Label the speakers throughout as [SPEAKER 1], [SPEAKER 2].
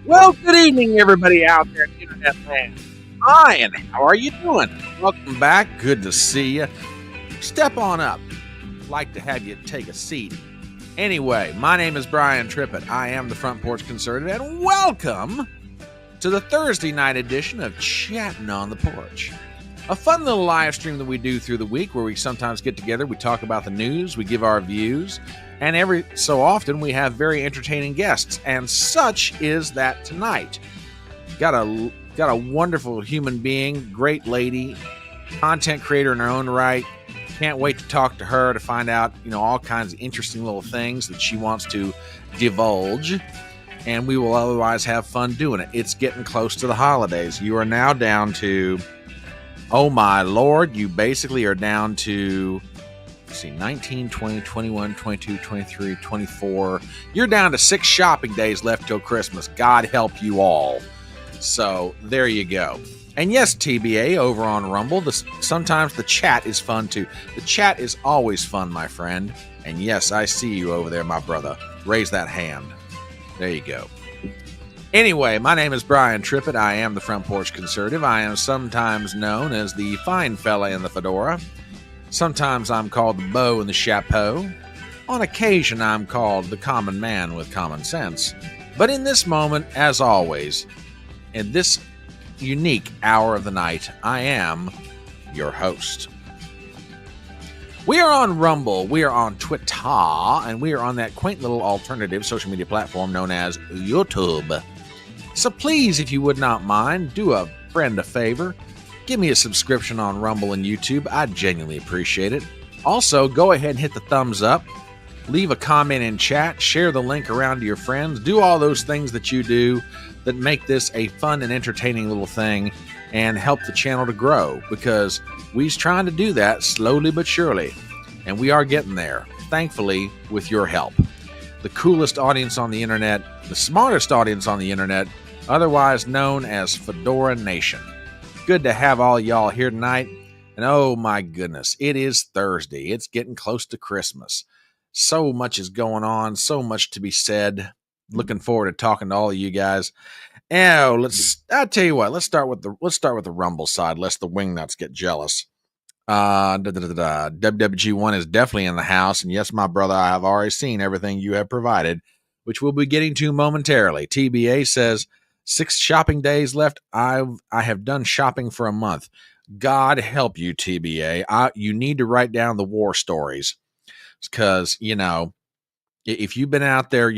[SPEAKER 1] Well, good evening, everybody out there in Internet land. Hi, and how are you doing? Welcome back. Good to see you. Step on up. Like to have you take a seat. Anyway, my name is Brian Trippett. I am the Front Porch Conservative, and welcome to the Thursday night edition of Chattin on the Porch. A fun little live stream that we do through the week where we sometimes get together, we talk about the news, we give our views, and every so often we have very entertaining guests, and such is that tonight. Got a wonderful human being, great lady, content creator in her own right. Can't wait to talk to her to find out, all kinds of interesting little things that she wants to divulge, and we will otherwise have fun doing it. It's getting close to the holidays. You are now down to, oh my Lord, you basically are down to, 19, 20, 21, 22, 23, 24. You're down to 6 shopping days left till Christmas. God help you all. So there you go. And yes, TBA over on Rumble, sometimes the chat is fun too. The chat is always fun, my friend. And yes, I see you over there, my brother. Raise that hand. There you go. Anyway, my name is Brian Trippett. I am the Front Porch Conservative. I am sometimes known as the fine fella in the fedora. Sometimes I'm called the beau in the chapeau. On occasion, I'm called the common man with common sense. But in this moment, as always, in this unique hour of the night, I am your host. We are on Rumble, we are on Twitter, and we are on that quaint little alternative social media platform known as YouTube. So please, if you would not mind, do a friend a favor. Give me a subscription on Rumble and YouTube. I'd genuinely appreciate it. Also, go ahead and hit the thumbs up. Leave a comment in chat. Share the link around to your friends. Do all those things that you do that make this a fun and entertaining little thing and help the channel to grow, because we're trying to do that slowly but surely. And we are getting there, thankfully, with your help. The coolest audience on the internet, the smartest audience on the internet, otherwise known as Fedora Nation. Good to have all y'all here tonight. And oh my goodness, it is Thursday. It's getting close to Christmas. So much is going on, so much to be said. Looking forward to talking to all of you guys. I'll tell you what, let's start with the Rumble side, lest the wingnuts get jealous. WWG1 is definitely in the house, and yes, my brother, I have already seen everything you have provided, which we'll be getting to momentarily. TBA says 6 shopping days left. I have done shopping for a month. God help you, TBA. You need to write down the war stories, because if you've been out there,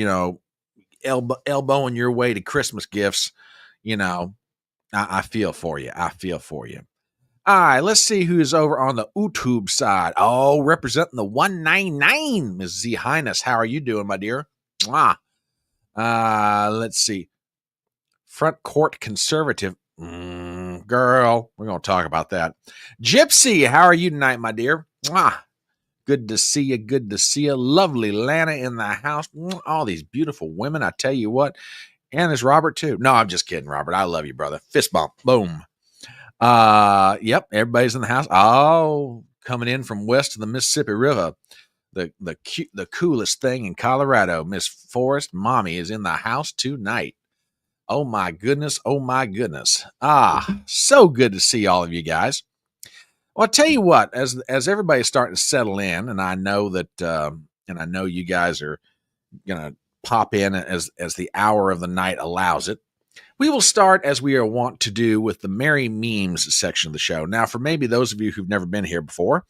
[SPEAKER 1] elbowing your way to Christmas gifts, I feel for you. I feel for you. All right, let's see who's over on the YouTube side. Oh, representing the 199, Ms. Z Highness. How are you doing, my dear? Mwah. Let's see. Front Court Conservative. Girl, we're going to talk about that. Gypsy, how are you tonight, my dear? Mwah. Good to see you. Good to see you. Lovely Lana in the house. All these beautiful women, I tell you what. And there's Robert, too. No, I'm just kidding, Robert. I love you, brother. Fist bump. Boom. Yep, everybody's in the house. Oh, coming in from west of the Mississippi River. The coolest thing in Colorado. Miss Forrest, mommy, is in the house tonight. Oh, my goodness. Oh, my goodness. So good to see all of you guys. Well, I'll tell you what, as everybody's starting to settle in, and I know that, and I know you guys are going to pop in as the hour of the night allows it, we will start, as we are wont to do, with the Merry Memes section of the show. Now, for maybe those of you who've never been here before,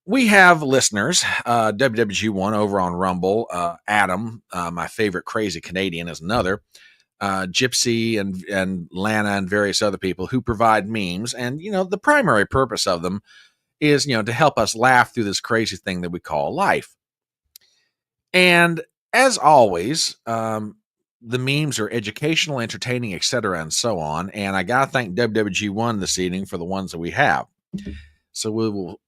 [SPEAKER 1] we have listeners, WWG1 over on Rumble, Adam, my favorite crazy Canadian, is another, Gypsy and Lana and various other people who provide memes. And, the primary purpose of them is, to help us laugh through this crazy thing that we call life. And as always, the memes are educational, entertaining, etc., and so on. And I got to thank WWG1 this evening for the ones that we have. So we will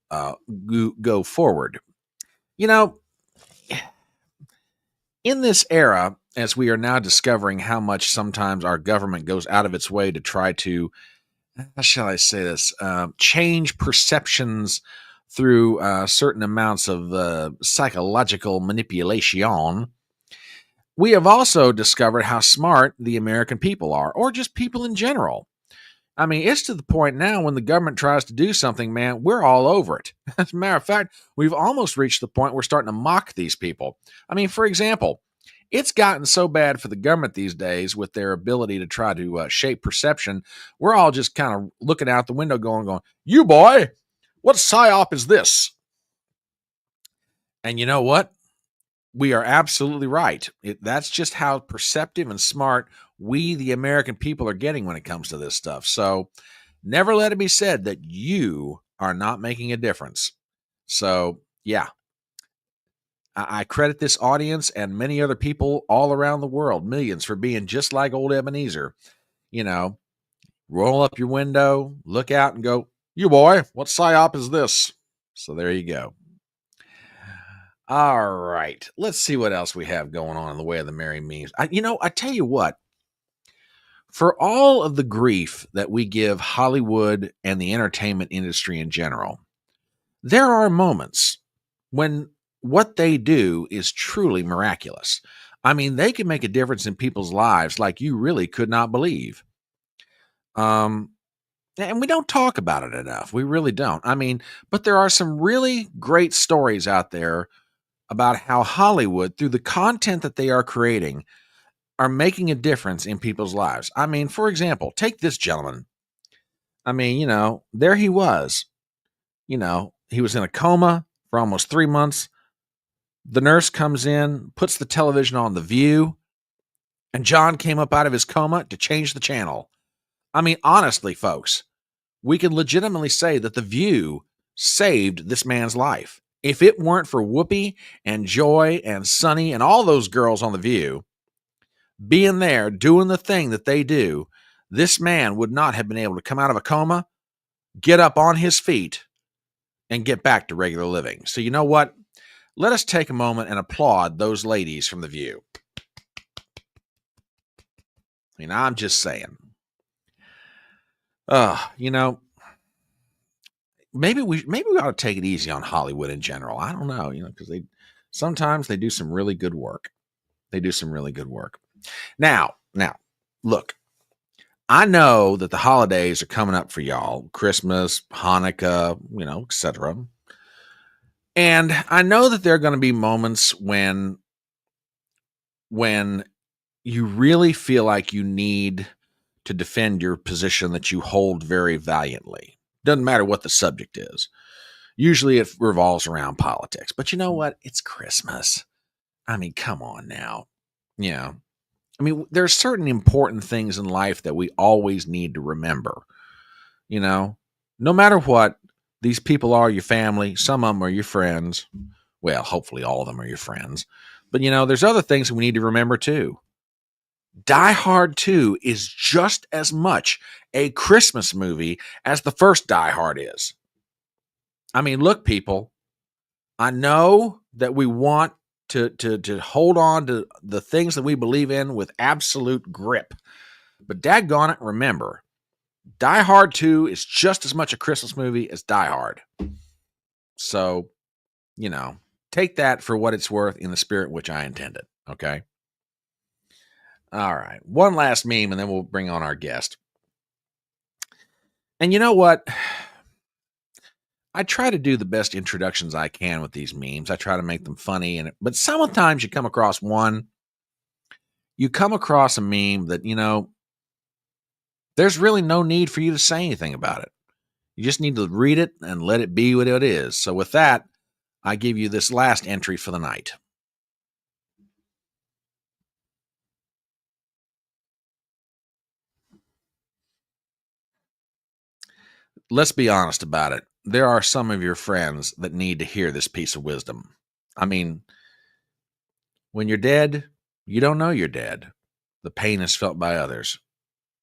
[SPEAKER 1] go forward. In this era, as we are now discovering how much sometimes our government goes out of its way to try to, how shall I say this, change perceptions through certain amounts of psychological manipulation, We have also discovered how smart the American people are, or just people in general. I mean, it's to the point now when the government tries to do something, man, we're all over it. As a matter of fact, we've almost reached the point we're starting to mock these people. I mean, for example, it's gotten so bad for the government these days with their ability to try to shape perception. We're all just kind of looking out the window going, you boy, what psyop is this? And you know what? We are absolutely right. That's just how perceptive and smart we, the American people, are getting when it comes to this stuff. So never let it be said that you are not making a difference. So, yeah, I credit this audience and many other people all around the world, millions, for being just like old Ebenezer. You know, roll up your window, look out and go, you boy, what psyop is this? So there you go. All right. Let's see what else we have going on in the way of the merry memes. I tell you what, for all of the grief that we give Hollywood and the entertainment industry in general, there are moments when what they do is truly miraculous. I mean, they can make a difference in people's lives like you really could not believe. And we don't talk about it enough. We really don't. I mean, but there are some really great stories out there about how Hollywood, through the content that they are creating, are making a difference in people's lives. I mean, for example, take this gentleman. I mean, there he was. He was in a coma for almost 3 months. The nurse comes in, puts the television on The View, and John came up out of his coma to change the channel. I mean, honestly, folks, we can legitimately say that The View saved this man's life. If it weren't for Whoopi and Joy and Sunny and all those girls on The View being there doing the thing that they do, this man would not have been able to come out of a coma, get up on his feet, and get back to regular living. So you know what? Let us take a moment and applaud those ladies from The View. I mean, I'm just saying. Maybe we ought to take it easy on Hollywood in general. I don't know, because sometimes they do some really good work. Now, look, I know that the holidays are coming up for y'all, Christmas, Hanukkah, etc. And I know that there are going to be moments when you really feel like you need to defend your position that you hold very valiantly. Doesn't matter what the subject is. Usually it revolves around politics. But you know what? It's Christmas. I mean, come on now. Yeah. I mean, there are certain important things in life that we always need to remember. No matter what, these people are your family. Some of them are your friends. Well, hopefully all of them are your friends. But, there's other things that we need to remember too. Die Hard 2 is just as much a Christmas movie as the first Die Hard is. I mean, look, people, I know that we want to hold on to the things that we believe in with absolute grip. But daggone it, remember, Die Hard 2 is just as much a Christmas movie as Die Hard. So, take that for what it's worth in the spirit which I intended, okay? All right, one last meme, and then we'll bring on our guest. And you know what? I try to do the best introductions I can with these memes. I try to make them funny, but sometimes you come across a meme that, there's really no need for you to say anything about it. You just need to read it and let it be what it is. So with that, I give you this last entry for the night. Let's be honest about it. There are some of your friends that need to hear this piece of wisdom. I mean, when you're dead, you don't know you're dead. The pain is felt by others.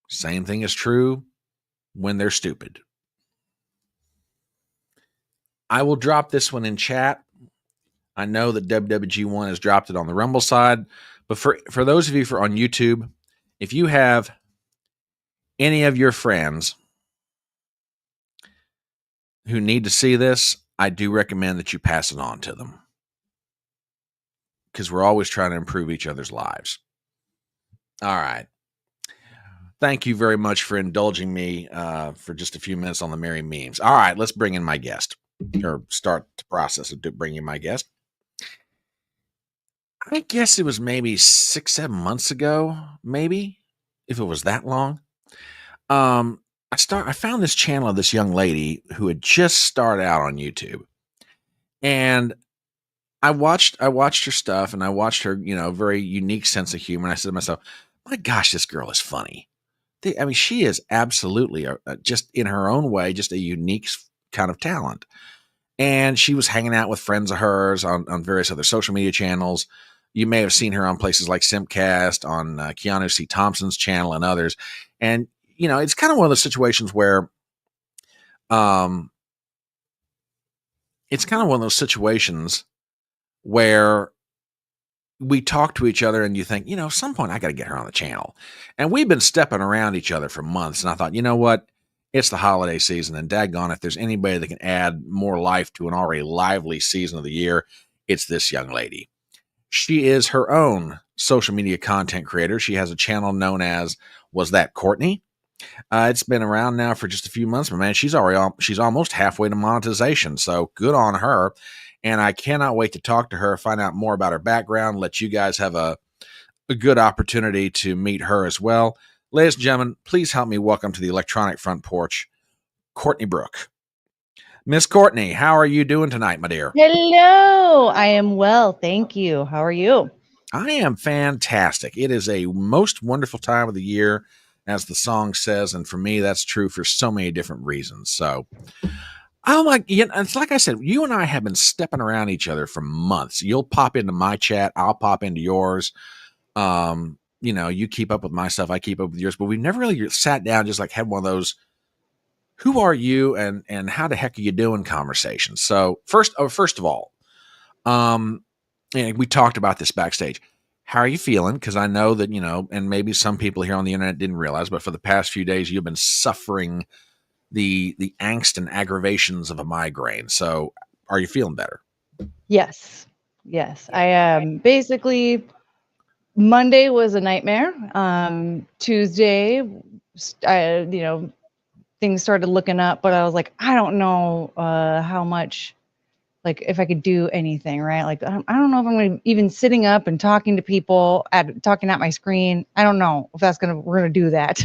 [SPEAKER 1] Same thing is true when they're stupid. I will drop this one in chat. I know that WWG1 has dropped it on the Rumble side, but for those of you on YouTube, if you have any of your friends who need to see this, I do recommend that you pass it on to them. because we're always trying to improve each other's lives. All right. Thank you very much for indulging me for just a few minutes on the merry memes. All right, let's bring in my guest, or start the process of bringing in my guest. I guess it was maybe 6-7 months ago, maybe, if it was that long. I found this channel of this young lady who had just started out on YouTube, and I watched her stuff, and I watched her, very unique sense of humor. And I said to myself, "My gosh, this girl is funny." I mean, she is absolutely just in her own way, just a unique kind of talent. And she was hanging out with friends of hers on various other social media channels. You may have seen her on places like Simpcast, on Keanu C. Thompson's channel, and others. And it's kind of one of those situations where, we talk to each other and you think, at some point I got to get her on the channel. And we've been stepping around each other for months. And I thought, you know what? It's the holiday season, and daggone, if there's anybody that can add more life to an already lively season of the year, it's this young lady. She is her own social media content creator. She has a channel known as Was That Courtney? It's been around now for just a few months, but man, she's almost halfway to monetization. So good on her. And I cannot wait to talk to her, find out more about her background, let you guys have a good opportunity to meet her as well. Ladies and gentlemen, please help me welcome to the electronic front porch, Courtney Brooke. Miss Courtney, how are you doing tonight, my dear?
[SPEAKER 2] Hello, I am well, thank you. How are you?
[SPEAKER 1] I am fantastic. It is a most wonderful time of the year, as the song says, and for me, that's true for so many different reasons. So, it's like I said, you and I have been stepping around each other for months. You'll pop into my chat, I'll pop into yours. You keep up with my stuff, I keep up with yours, but we've never really sat down, just like had one of those, who are you and how the heck are you doing conversations. So first of all, we talked about this backstage. How are you feeling? Because I know that, and maybe some people here on the internet didn't realize, but for the past few days, you've been suffering the angst and aggravations of a migraine. So are you feeling better?
[SPEAKER 2] Yes. I basically Monday was a nightmare. Tuesday, things started looking up, but I was like, I don't know how much, like if I could do anything, right? Like I don't know if I'm going to even sitting up and talking to people talking at my screen. I don't know if we're gonna do that.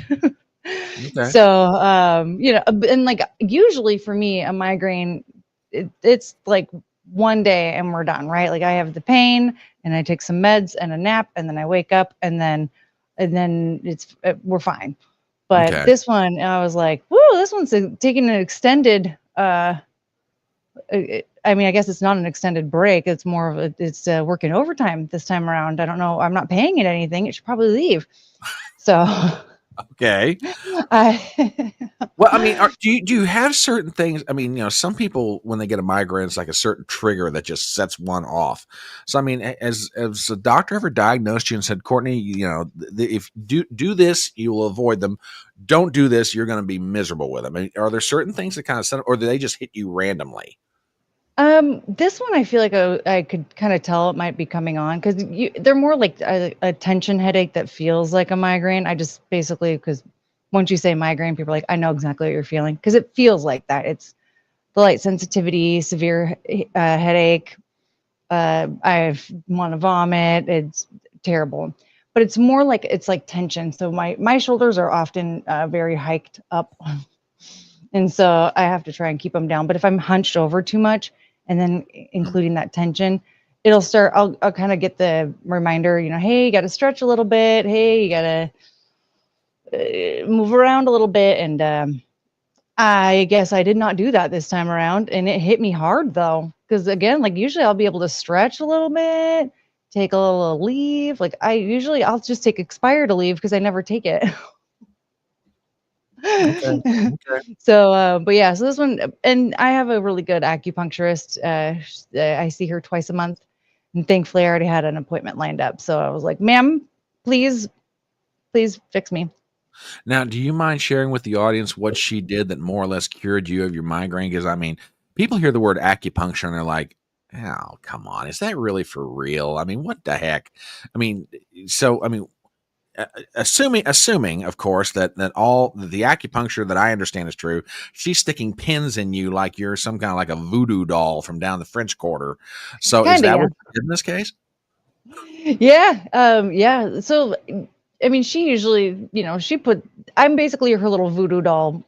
[SPEAKER 1] Okay.
[SPEAKER 2] So and like usually for me a migraine, it's like one day and we're done, right? Like I have the pain and I take some meds and a nap and then I wake up and then we're fine. But this one I was like, woo, this one's taking an extended I mean, I guess it's not an extended break. It's more of it's working overtime this time around. I don't know. I'm not paying it anything. It should probably leave. So
[SPEAKER 1] okay. Well, I mean, do you have certain things? I mean, some people when they get a migraine, it's like a certain trigger that just sets one off. So, I mean, as a doctor ever diagnosed you and said, Courtney, if do this, you will avoid them. Don't do this, you're going to be miserable with them. I mean, are there certain things that kind of set, or do they just hit you randomly?
[SPEAKER 2] This one I feel like I could kind of tell it might be coming on because they're more like a tension headache that feels like a migraine. I just basically, because once you say migraine, people are like, I know exactly what you're feeling because it feels like that. It's the light sensitivity, severe headache. I want to vomit. It's terrible, but it's more like it's like tension. So my shoulders are often very hiked up, and so I have to try and keep them down. But if I'm hunched over too much, and then including that tension, it'll start. I'll kind of get the reminder, hey, you got to stretch a little bit. Hey, you got to move around a little bit. And I guess I did not do that this time around, and it hit me hard though, because again, like usually I'll be able to stretch a little bit, take a little leave. Like I'll just take expire to leave because I never take it.
[SPEAKER 1] Okay.
[SPEAKER 2] So, but yeah, so this one, and I have a really good acupuncturist. I see her twice a month, and thankfully I already had an appointment lined up. So I was like, ma'am, please fix me.
[SPEAKER 1] Now, do you mind sharing with the audience what she did that more or less cured you of your migraine? Because I mean, people hear the word acupuncture and they're like, Oh, come on. Is that really for real? I mean, what the heck? I mean, so I mean, assuming of course that all the acupuncture that I understand is true, she's sticking pins in you like you're some kind of like a voodoo doll from down the French Quarter. So is
[SPEAKER 2] Kind of,
[SPEAKER 1] that
[SPEAKER 2] yeah.
[SPEAKER 1] what you did in this case?
[SPEAKER 2] Yeah, yeah. So, I mean, she usually, I'm basically her little voodoo doll,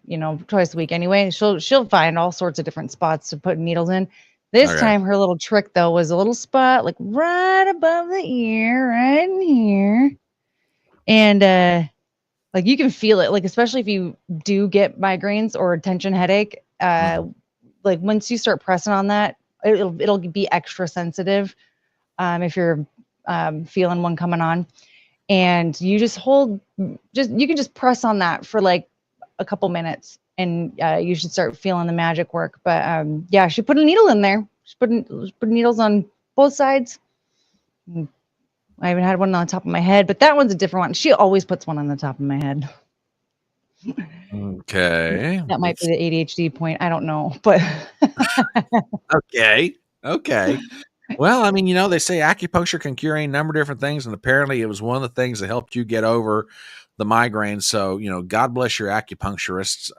[SPEAKER 2] twice a week anyway. She'll find all sorts of different spots to put needles in. This
[SPEAKER 1] Okay.
[SPEAKER 2] time, her little trick though was a little spot like right above the ear, right in here, and like you can feel it, like especially if you do get migraines or a tension headache.
[SPEAKER 1] Mhm.
[SPEAKER 2] Like once you start pressing on that, it'll be extra sensitive. If you're feeling one coming on, and you just you can just press on that for like a couple minutes, and you should start feeling the magic work. But yeah, she put a needle in there. She put needles on both sides. I haven't had one on the top of my head, but that one's a different one. She always puts one on the top of my head.
[SPEAKER 1] Okay.
[SPEAKER 2] That might be the ADHD point. I don't know, but
[SPEAKER 1] Okay. Okay. Well, I mean, they say acupuncture can cure any number of different things, and apparently it was one of the things that helped you get over the migraine. So, God bless your acupuncturists.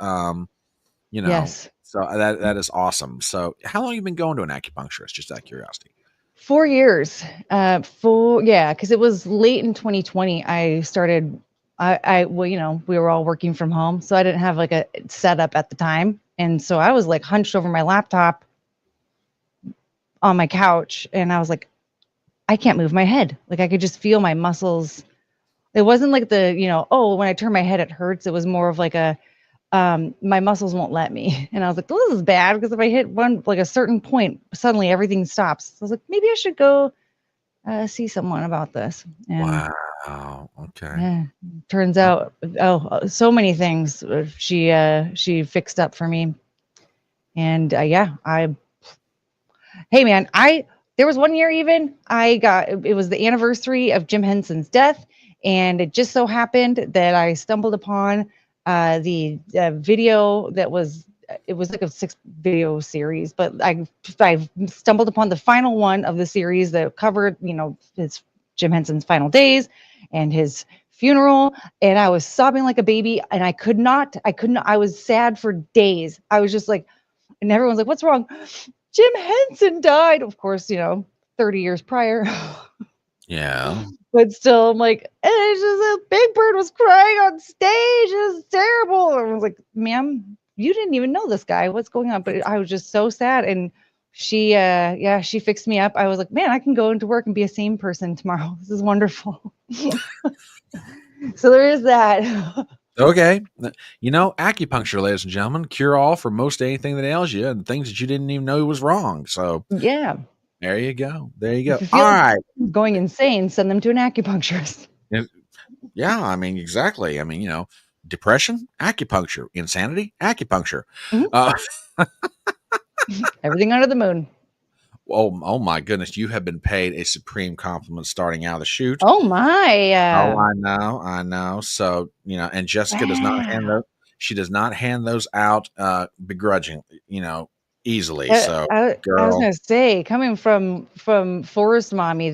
[SPEAKER 1] You know,
[SPEAKER 2] yes,
[SPEAKER 1] so that is awesome. So, how long have you been going to an acupuncturist? Just out of curiosity.
[SPEAKER 2] 4 years. Yeah, because it was late in 2020. I started. Well, we were all working from home, so I didn't have like a setup at the time, and so I was like hunched over my laptop on my couch, and I was like, I can't move my head. Like I could just feel my muscles. It wasn't like oh, when I turn my head, it hurts. It was more of like my muscles won't let me. And I was like, well, this is bad because if I hit like a certain point, suddenly everything stops. So I was like, maybe I should go see someone about this. And
[SPEAKER 1] Wow. Okay.
[SPEAKER 2] yeah, turns out, so many things she fixed up for me. And yeah, hey man, there was one year even it was the anniversary of Jim Henson's death, and it just so happened that I stumbled upon the video that was it was like a 6 video series, but I stumbled upon the final one of the series that covered his Jim Henson's final days and his funeral, and I was sobbing like a baby, and I was sad for days. I was just like, and everyone's like, what's wrong? Jim Henson died, of course, 30 years prior.
[SPEAKER 1] Yeah.
[SPEAKER 2] But still, I'm like, it's just a Big Bird was crying on stage. It was terrible. And I was like, ma'am, you didn't even know this guy. What's going on? But I was just so sad. And she fixed me up. I was like, man, I can go into work and be a sane person tomorrow. This is wonderful. So there is that.
[SPEAKER 1] Okay. Acupuncture, ladies and gentlemen, cure all for most anything that ails you and things that you didn't even know was wrong. So
[SPEAKER 2] Yeah.
[SPEAKER 1] there you go. There you
[SPEAKER 2] If
[SPEAKER 1] go.
[SPEAKER 2] you
[SPEAKER 1] All
[SPEAKER 2] feel
[SPEAKER 1] right.
[SPEAKER 2] going insane, send them to an acupuncturist.
[SPEAKER 1] Yeah. I mean, exactly. I mean, depression, acupuncture, insanity, acupuncture.
[SPEAKER 2] Mhm.
[SPEAKER 1] Uh,
[SPEAKER 2] Everything under the moon.
[SPEAKER 1] oh my goodness. You have been paid a supreme compliment starting out of the shoot.
[SPEAKER 2] Oh my.
[SPEAKER 1] Oh, I know. So, and Jessica does not hand
[SPEAKER 2] Wow.
[SPEAKER 1] those. She does not hand those out begrudgingly, easily. So,
[SPEAKER 2] I was
[SPEAKER 1] girl,
[SPEAKER 2] gonna say, coming from Forest Mommy,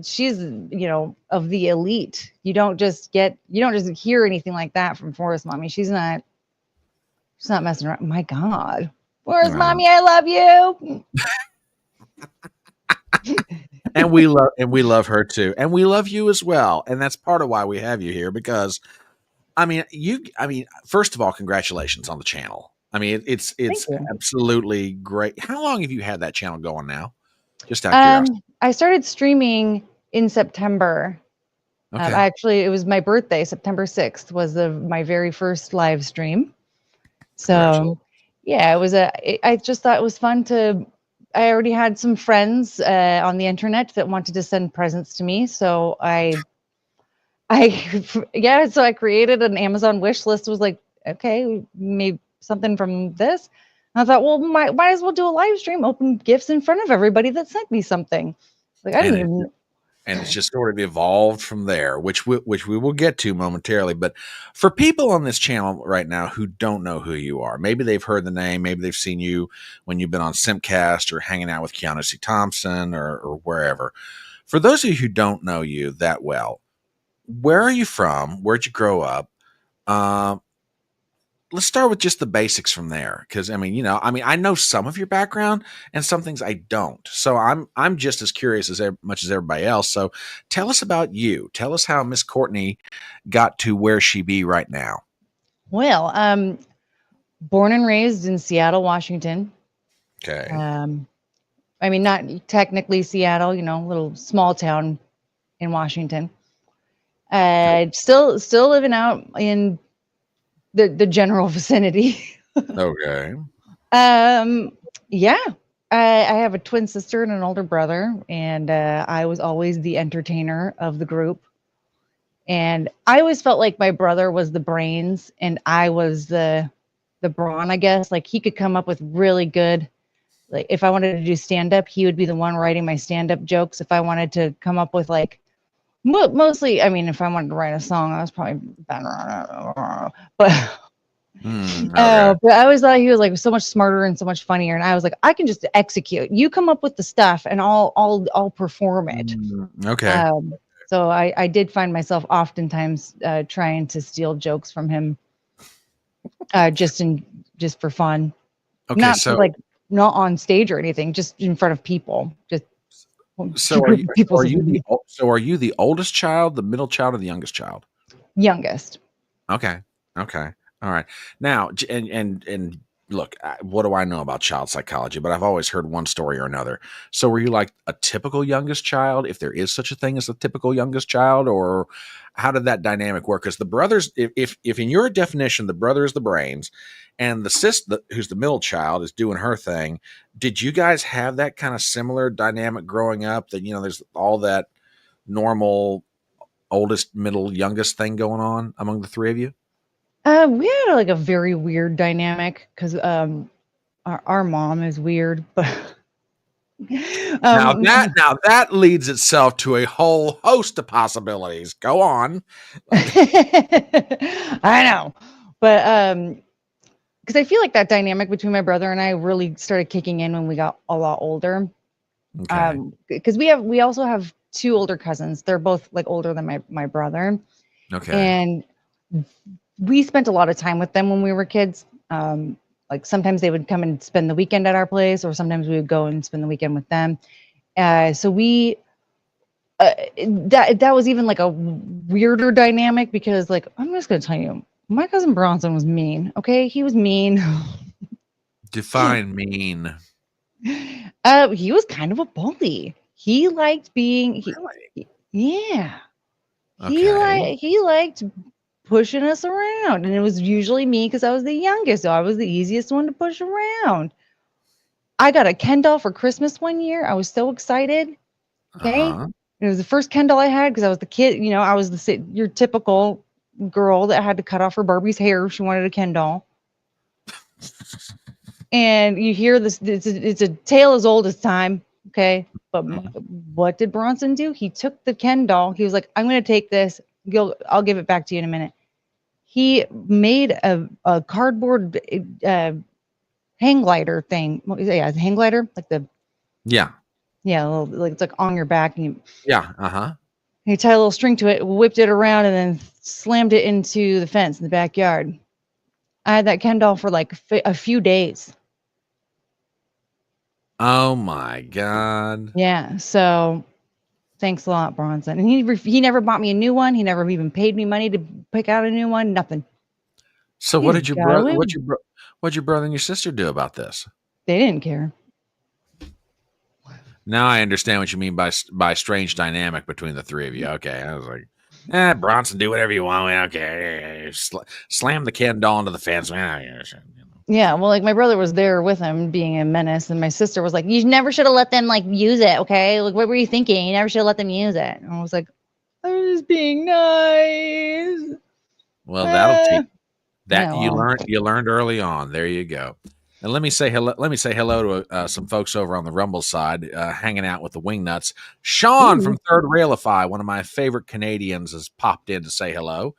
[SPEAKER 2] she's of the elite. You don't just hear anything like that from Forest Mommy. She's not messing around. My God, Forest
[SPEAKER 1] uh,
[SPEAKER 2] Mommy, I love you.
[SPEAKER 1] and we love her too, and we love you as well, and that's part of why we have you here because, first of all, congratulations on the channel. I mean,
[SPEAKER 2] Thank
[SPEAKER 1] it's
[SPEAKER 2] you.
[SPEAKER 1] absolutely great. How long have you had that channel going now? Just out of curiosity.
[SPEAKER 2] I started streaming in September.
[SPEAKER 1] Okay.
[SPEAKER 2] Actually, it was my birthday. September 6th was my very first live stream.
[SPEAKER 1] Congratulations.
[SPEAKER 2] So, yeah, I just thought it was fun I already had some friends on the internet that wanted to send presents to me. So yeah, so I created an Amazon wish list. Was like, okay, maybe something from this. And I thought, well, might as well do a live stream, open gifts in front of everybody that sent me something. Like, I
[SPEAKER 1] And
[SPEAKER 2] didn't
[SPEAKER 1] it
[SPEAKER 2] even,
[SPEAKER 1] and it's just sort of evolved from there, which we will get to momentarily. But for people on this channel right now who don't know who you are, maybe they've heard the name, maybe they've seen you when you've been on Simcast or hanging out with Keanu C. Thompson or wherever. For those of you who don't know you that well, where are you from? Where'd you grow up? Let's start with just the basics from there, because I know some of your background and some things I don't. So I'm just as curious as much as everybody else. So tell us about you. Tell us how Miss Courtney got to where she be right now.
[SPEAKER 2] Well, born and raised in Seattle, Washington.
[SPEAKER 1] Okay.
[SPEAKER 2] Not technically Seattle, little small town in Washington. Still living out in the general vicinity.
[SPEAKER 1] Okay.
[SPEAKER 2] Yeah. I have a twin sister and an older brother, and I was always the entertainer of the group. And I always felt like my brother was the brains and I was the brawn, I guess. Like he could come up with really good, like if I wanted to do stand up, he would be the one writing my stand up jokes. If I wanted to come up with like mostly, if I wanted to write a song, I was probably better on it. But
[SPEAKER 1] Okay.
[SPEAKER 2] but I always thought he was like so much smarter and so much funnier. And I was like, I can just execute. You come up with the stuff and I'll perform it.
[SPEAKER 1] Okay.
[SPEAKER 2] So I did find myself oftentimes trying to steal jokes from him, just for fun.
[SPEAKER 1] Okay.
[SPEAKER 2] Not on stage or anything, just in front of people.
[SPEAKER 1] So are you the oldest child, the middle child, or the youngest child?
[SPEAKER 2] Youngest.
[SPEAKER 1] Okay. All right. Now, and look, what do I know about child psychology? But I've always heard one story or another. So were you like a typical youngest child, if there is such a thing as a typical youngest child, or how did that dynamic work? Because the brothers, if in your definition, the brother is the brains and the sister, who's the middle child, is doing her thing, did you guys have that kind of similar dynamic growing up that, there's all that normal oldest, middle, youngest thing going on among the three of you?
[SPEAKER 2] We had like a very weird dynamic because our mom is weird, but
[SPEAKER 1] now that leads itself to a whole host of possibilities. Go on.
[SPEAKER 2] I know, but because I feel like that dynamic between my brother and I really started kicking in when we got a lot older.
[SPEAKER 1] Okay.
[SPEAKER 2] Because we also have two older cousins. They're both like older than my brother.
[SPEAKER 1] Okay.
[SPEAKER 2] And we spent a lot of time with them when we were kids. Like sometimes they would come and spend the weekend at our place, or sometimes we would go and spend the weekend with them. So we that was even like a weirder dynamic because, like, I'm just gonna tell you, my cousin Bronson was mean. Okay, he was mean.
[SPEAKER 1] Define mean.
[SPEAKER 2] He was kind of a bully. He liked being. Yeah.
[SPEAKER 1] Okay.
[SPEAKER 2] He liked pushing us around, and it was usually me because I was the youngest, so I was the easiest one to push around. I got a Ken doll for Christmas one year. I was so excited. Okay, it was the first Ken doll I had because I was the kid. I was your typical girl that had to cut off her Barbie's hair if she wanted a Ken doll. And you hear this. It's a tale as old as time. Okay, but what did Bronson do? He took the Ken doll. He was like, "I'm going to take this. I'll give it back to you in a minute." He made a cardboard hang glider thing. Yeah, hang glider, like
[SPEAKER 1] yeah,
[SPEAKER 2] like it's like on your back, and you tie a little string to it, whipped it around, and then slammed it into the fence in the backyard. I had that Ken doll for like a few days.
[SPEAKER 1] Oh my God.
[SPEAKER 2] Yeah. So thanks a lot, Bronson. And he never bought me a new one. He never even paid me money to pick out a new one. Nothing.
[SPEAKER 1] So what did your brother? What'd your brother and your sister do about this?
[SPEAKER 2] They didn't care.
[SPEAKER 1] Now I understand what you mean by strange dynamic between the three of you. Okay, I was like, Bronson, do whatever you want. Okay, slam the Ken doll into the fence.
[SPEAKER 2] Yeah, well, like my brother was there with him being a menace, and my sister was like, "You never should have let them like use it, okay? Like, what were you thinking? You never should have let them use it." And I was like, "I was just being nice."
[SPEAKER 1] Well, that'll take that.
[SPEAKER 2] You
[SPEAKER 1] You learned early on. There you go. And let me say hello. Let me say hello to some folks over on the Rumble side, hanging out with the Wingnuts. Sean
[SPEAKER 2] Ooh.
[SPEAKER 1] from Third Railify, one of my favorite Canadians, has popped in to say hello.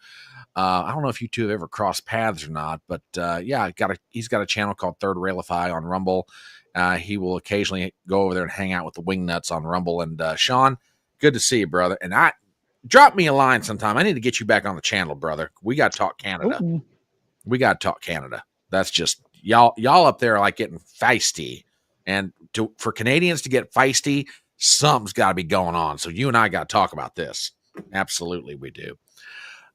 [SPEAKER 1] I don't know if you two have ever crossed paths or not, but yeah, he's got a channel called Third Railify on Rumble. He will occasionally go over there and hang out with the Wingnuts on Rumble. And Sean, good to see you, brother. And drop me a line sometime. I need to get you back on the channel, brother. We got to talk Canada.
[SPEAKER 2] Ooh.
[SPEAKER 1] We got to talk Canada. That's just y'all up there are like getting feisty, and for Canadians to get feisty, something's got to be going on. So you and I got to talk about this. Absolutely, we do.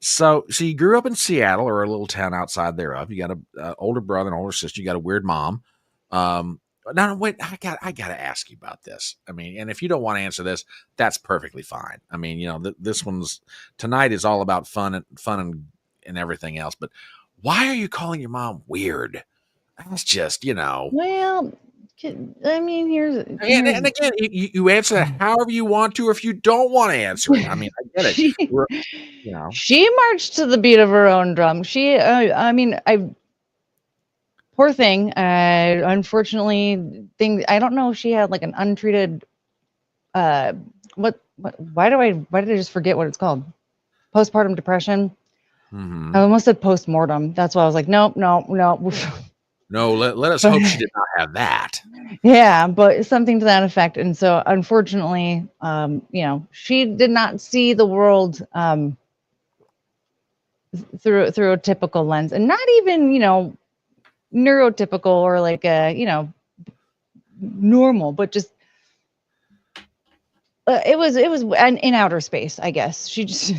[SPEAKER 1] So you grew up in Seattle or a little town outside thereof. You got a older brother and older sister. You got a weird mom. Now wait, I got to ask you about this. I mean, and if you don't want to answer this, that's perfectly fine. I mean, this one's tonight is all about fun and everything else. But why are you calling your mom weird? That's just
[SPEAKER 2] Well, I mean, here's
[SPEAKER 1] and again, you answer that however you want to, or if you don't want to answer it. I mean, I get it.
[SPEAKER 2] She marched to the beat of her own drum. I mean, poor thing. Unfortunately, I don't know if she had like an untreated. Why did I just forget what it's called? Postpartum depression.
[SPEAKER 1] Mm-hmm.
[SPEAKER 2] I almost said postmortem. That's why I was like, nope.
[SPEAKER 1] No, let us hope she did not have that.
[SPEAKER 2] Yeah, but something to that effect. And so, unfortunately, she did not see the world through a typical lens, and not even neurotypical or like a normal, but just it was in outer space, I guess. She just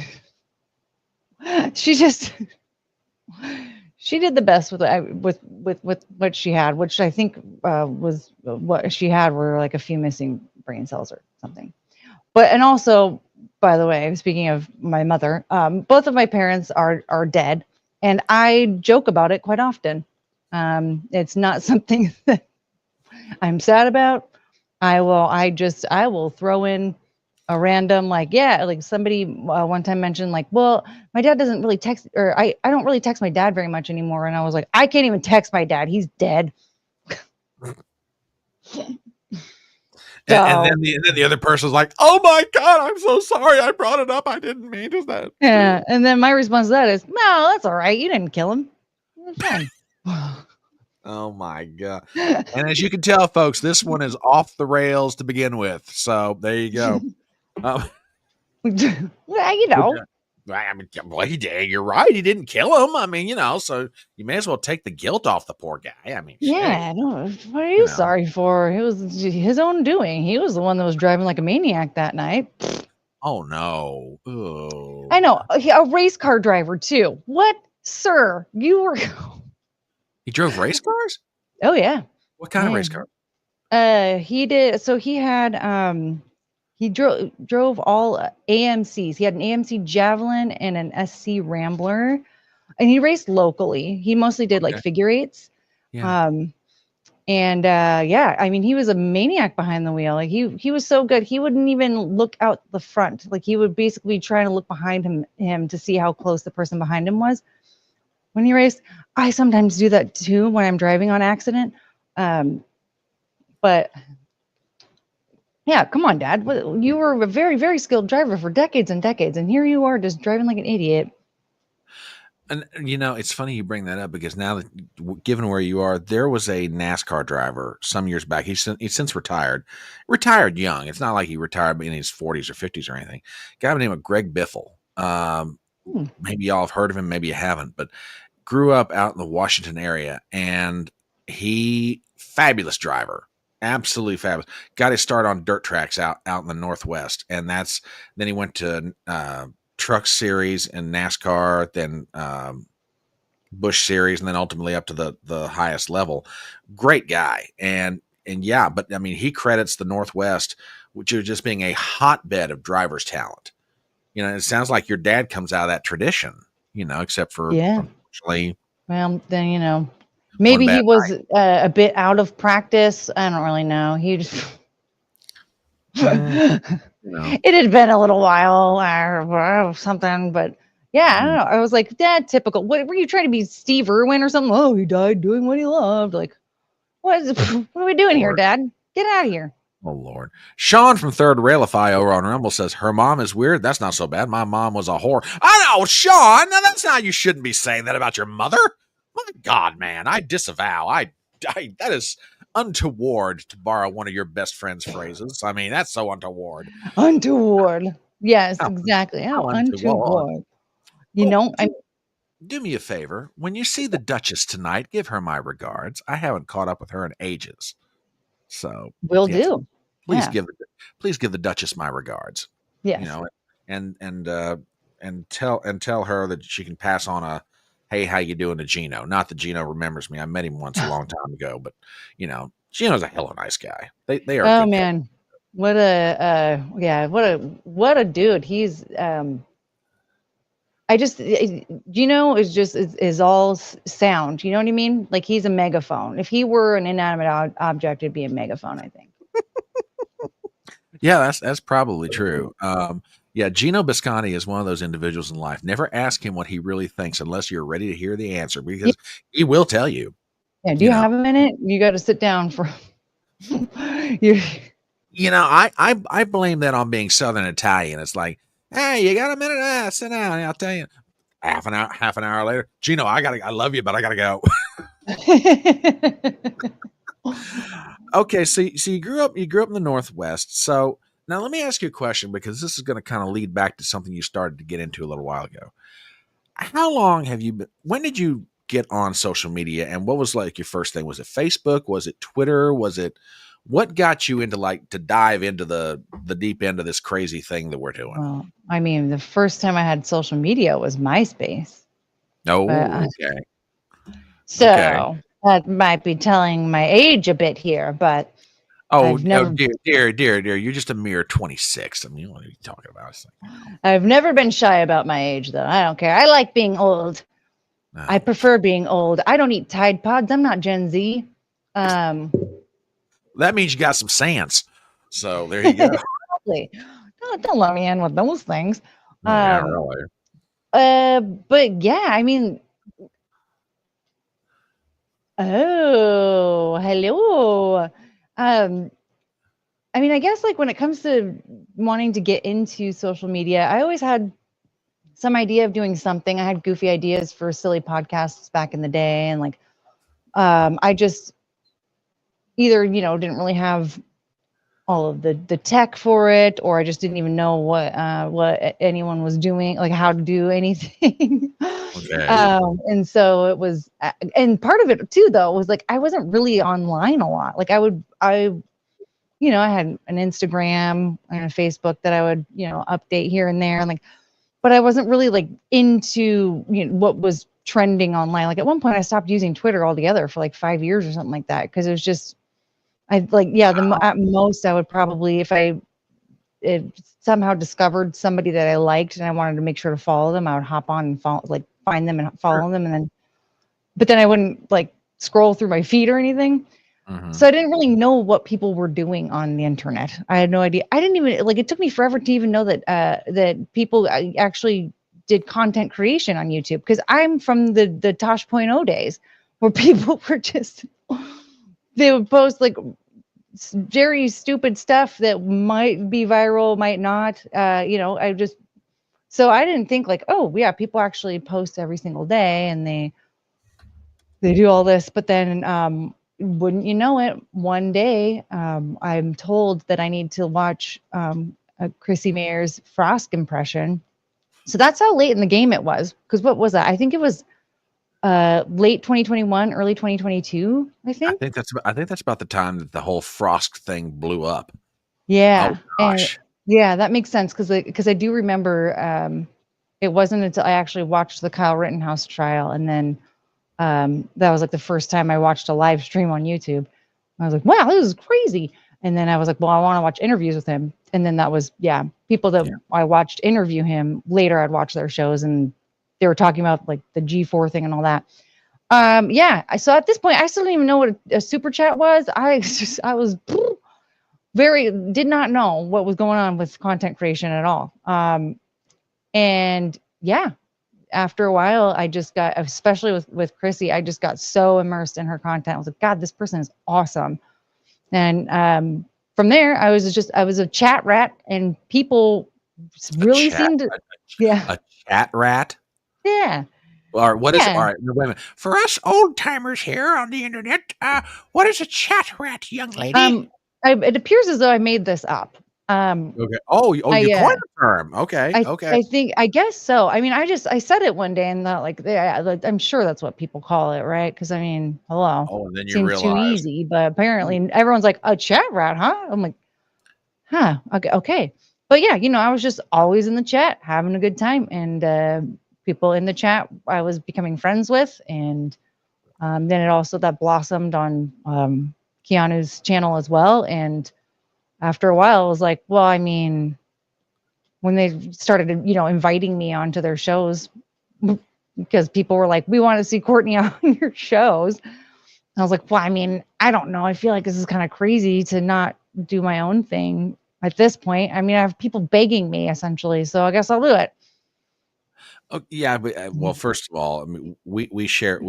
[SPEAKER 2] she did the best with what she had, which I think was what she had were like a few missing brain cells or something. And also, by the way, speaking of my mother, both of my parents are dead, and I joke about it quite often. It's not something that I'm sad about. I will throw in a random like somebody one time mentioned like, well, my dad doesn't really text, or I don't really text my dad very much anymore, and I was like, I can't even text my dad, he's dead.
[SPEAKER 1] And then the other person's like, oh my God, I'm so sorry I brought it up, I didn't mean to that.
[SPEAKER 2] Yeah, and then my response to that is, no, that's all right, you didn't kill him, it's fine.
[SPEAKER 1] Oh my God. And as you can tell, folks, this one is off the rails to begin with. So there you go.
[SPEAKER 2] Well,
[SPEAKER 1] I mean, well, he did. You're right. He didn't kill him. I mean, so you may as well take the guilt off the poor guy. I mean,
[SPEAKER 2] yeah, no, what are you sorry for? It was his own doing. He was the one that was driving like a maniac that night.
[SPEAKER 1] Oh no. Oh.
[SPEAKER 2] I know. A race car driver too. What, sir? You were
[SPEAKER 1] He drove race cars?
[SPEAKER 2] Oh yeah.
[SPEAKER 1] What kind of race car?
[SPEAKER 2] He did. So he had he drove all AMCs. He had an AMC Javelin and an SC Rambler, and he raced locally. He mostly did like figure eights.
[SPEAKER 1] Yeah.
[SPEAKER 2] Yeah, I mean, he was a maniac behind the wheel. Like he was so good. He wouldn't even look out the front. Like he would basically be trying to look behind him to see how close the person behind him was when he raced. I sometimes do that too when I'm driving on accident. But yeah, come on, Dad. You were a very, very skilled driver for decades and decades, and here you are just driving like an idiot.
[SPEAKER 1] And it's funny you bring that up, because now that, given where you are, there was a NASCAR driver some years back. He's since retired young. It's not like he retired in his 40s or 50s or anything. A guy by the name of Greg Biffle. Maybe y'all have heard of him, maybe you haven't, but grew up out in the Washington area, and fabulous driver. Absolutely fabulous. Got his start on dirt tracks out in the Northwest, and then he went to Truck Series and NASCAR, then Busch Series, and then ultimately up to the highest level. Great guy, and yeah, but I mean, he credits the Northwest, which is just being a hotbed of drivers' talent. It sounds like your dad comes out of that tradition. Except for unfortunately.
[SPEAKER 2] Well, then maybe he was a bit out of practice. I don't really know. He just. It had been a little while or something, but yeah, I don't know. I was like, Dad, typical. What were you trying to be, Steve Irwin or something? Oh, he died doing what he loved. Like, What are we doing here, Dad? Get out of here.
[SPEAKER 1] Oh, Lord. Sean from Third Railify over on Rumble says, her mom is weird. That's not so bad. My mom was a whore. I know, Sean. Now, that's not, you shouldn't be saying that about your mother. My God, man. I disavow. That is untoward, to borrow one of your best friend's phrases. I mean, that's so untoward.
[SPEAKER 2] Untoward. Yes,
[SPEAKER 1] How,
[SPEAKER 2] exactly.
[SPEAKER 1] how
[SPEAKER 2] Oh,
[SPEAKER 1] untoward.
[SPEAKER 2] untoward. You know,
[SPEAKER 1] Do me a favor. When you see the Duchess tonight, give her my regards. I haven't caught up with her in ages. So,
[SPEAKER 2] will
[SPEAKER 1] yes.
[SPEAKER 2] do.
[SPEAKER 1] Please
[SPEAKER 2] Yeah.
[SPEAKER 1] please give the Duchess my regards.
[SPEAKER 2] Yes.
[SPEAKER 1] You know, and tell her that she can pass on a hey, how you doing to Gino. Not that Gino remembers me. I met him once a long time ago, but you know, Gino's a hell of a nice guy. They are.
[SPEAKER 2] Oh
[SPEAKER 1] good
[SPEAKER 2] man, what a dude. He's I just Gino is all sound. You know what I mean? Like he's a megaphone. If he were an inanimate object, it'd be a megaphone, I think.
[SPEAKER 1] Yeah, that's probably true. Yeah, Gino Biscotti is one of those individuals in life. Never ask him what he really thinks unless you're ready to hear the answer, because he will tell you.
[SPEAKER 2] Yeah, do you have a minute? You got to sit down for you.
[SPEAKER 1] You know, I blame that on being Southern Italian. It's like, hey, you got a minute? Sit down. I'll tell you. Half an hour later, Gino, I love you, but I gotta go. Okay, so you grew up in the Northwest. So now let me ask you a question, because this is going to kind of lead back to something you started to get into a little while ago. How long have you been? When did you get on social media, and what was like your first thing? Was it Facebook? Was it Twitter? What got you into to dive into the deep end of this crazy thing that we're doing?
[SPEAKER 2] Well, I mean, the first time I had social media was MySpace.
[SPEAKER 1] Oh, okay.
[SPEAKER 2] So that might be telling my age a bit here, but
[SPEAKER 1] dear, you're just a mere 26. I mean, what are you talking about?
[SPEAKER 2] I've never been shy about my age, though. I don't care. I like being old. No. I prefer being old. I don't eat Tide Pods. I'm not Gen Z.
[SPEAKER 1] That means you got some sense. So there you go.
[SPEAKER 2] Exactly. Don't let me in with those things.
[SPEAKER 1] Yeah, really.
[SPEAKER 2] But yeah, I mean, oh, hello. I mean, I guess like when it comes to wanting to get into social media, I always had some idea of doing something. I had goofy ideas for silly podcasts back in the day, and like I just either didn't really have all of the tech for it, or I just didn't even know what anyone was doing, like how to do anything. Okay. And so it was, and part of it too, though, was like I wasn't really online a lot. Like I had an Instagram and a Facebook that I would update here and there, and like, but I wasn't really like into what was trending online. Like at one point, I stopped using Twitter altogether for like 5 years or something like that, because it was just. At most I would probably, if I somehow discovered somebody that I liked and I wanted to make sure to follow them, I would hop on and find them and follow them, but then I wouldn't like scroll through my feed or anything. Mm-hmm. So I didn't really know what people were doing on the internet. I had no idea. I didn't even it took me forever to even know that that people actually did content creation on YouTube, because I'm from the Tosh.0 days where people were just. They would post like very stupid stuff that might be viral, might not. So I didn't think like, oh yeah, people actually post every single day and they do all this. But then wouldn't you know it, one day I'm told that I need to watch Chrissy Mayer's Frost impression. So that's how late in the game it was. Because what was that? I think it was late 2021, early 2022, I think.
[SPEAKER 1] I think that's about the time that the whole Frost thing blew up.
[SPEAKER 2] Yeah. Oh, gosh. Yeah, that makes sense, because I do remember it wasn't until I actually watched the Kyle Rittenhouse trial, and then that was like the first time I watched a live stream on YouTube. I was like, wow, this is crazy. And then I was like, well, I want to watch interviews with him. And then that was people that I watched interview him later. I'd watch their shows, and they were talking about like the G4 thing and all that. So at this point, I still don't even know what a super chat was. I was did not know what was going on with content creation at all. And yeah, after a while, I just got, especially with Chrissy, I just got so immersed in her content. I was like, God, this person is awesome. And from there, I was a chat rat, and people
[SPEAKER 1] A
[SPEAKER 2] really
[SPEAKER 1] chat,
[SPEAKER 2] seemed to, yeah,
[SPEAKER 1] a chat rat.
[SPEAKER 2] yeah,
[SPEAKER 1] Or what is? All
[SPEAKER 2] yeah.
[SPEAKER 1] right, no, wait a minute. For us old timers here on the internet, what is a chat rat, young lady?
[SPEAKER 2] It appears as though I made this up.
[SPEAKER 1] Okay. Oh, you coined the term. Okay. Okay.
[SPEAKER 2] I think, I guess so. I mean, I said it one day and thought like, yeah, like, I'm sure that's what people call it, right? Because I mean, hello,
[SPEAKER 1] Oh, and then you
[SPEAKER 2] seems too
[SPEAKER 1] realize.
[SPEAKER 2] easy, but apparently everyone's like, a chat rat, huh? I'm like, huh, okay, okay. But yeah, I was just always in the chat, having a good time, and people in the chat I was becoming friends with, and then it also that blossomed on Keanu's channel as well, and after a while, I was like, well, I mean, when they started, inviting me onto their shows, because people were like, we want to see Courtney on your shows. I was like, well, I mean, I don't know. I feel like this is kind of crazy to not do my own thing at this point. I mean, I have people begging me essentially, so I guess I'll do it.
[SPEAKER 1] Oh, yeah, but well,
[SPEAKER 2] Mhm.
[SPEAKER 1] first of all, I mean, we share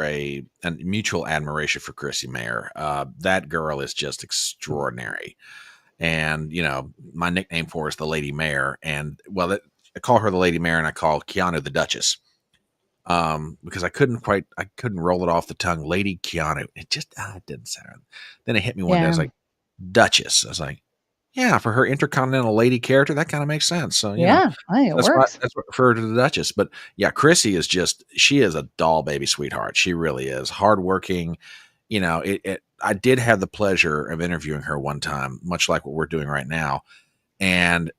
[SPEAKER 1] a mutual admiration for Chrissy Mayer. That girl is just extraordinary, and my nickname for her is the Lady Mayor, and well, I call her the Lady Mayor, and I call Keanu the Duchess, because I couldn't roll it off the tongue, Lady Keanu. It didn't sound. Then it hit me one day. I was
[SPEAKER 2] Yeah,
[SPEAKER 1] like, Duchess. I was like, yeah, for her intercontinental lady character, that kind of makes sense. So
[SPEAKER 2] yeah, I think it works.
[SPEAKER 1] that's what I refer to the Duchess. But yeah, Chrissy is she is a doll baby sweetheart. She really is hardworking. I did have the pleasure of interviewing her one time, much like what we're doing right now. And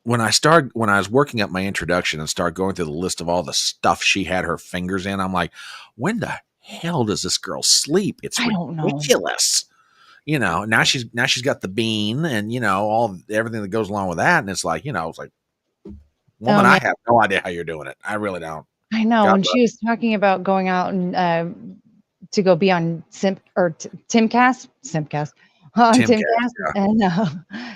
[SPEAKER 1] when I was working up my introduction and started going through the list of all the stuff she had her fingers in, I'm like, when the hell does this girl sleep? It's
[SPEAKER 2] I don't know.
[SPEAKER 1] ridiculous. Now she's got the bean and all everything that goes along with that. And it's like, woman, I
[SPEAKER 2] Yeah,
[SPEAKER 1] have no idea how you're doing it. I really don't.
[SPEAKER 2] I know.
[SPEAKER 1] God
[SPEAKER 2] When
[SPEAKER 1] bless.
[SPEAKER 2] she was talking about going out and to go be on Timcast on
[SPEAKER 1] Tim Cass.
[SPEAKER 2] Timcast, and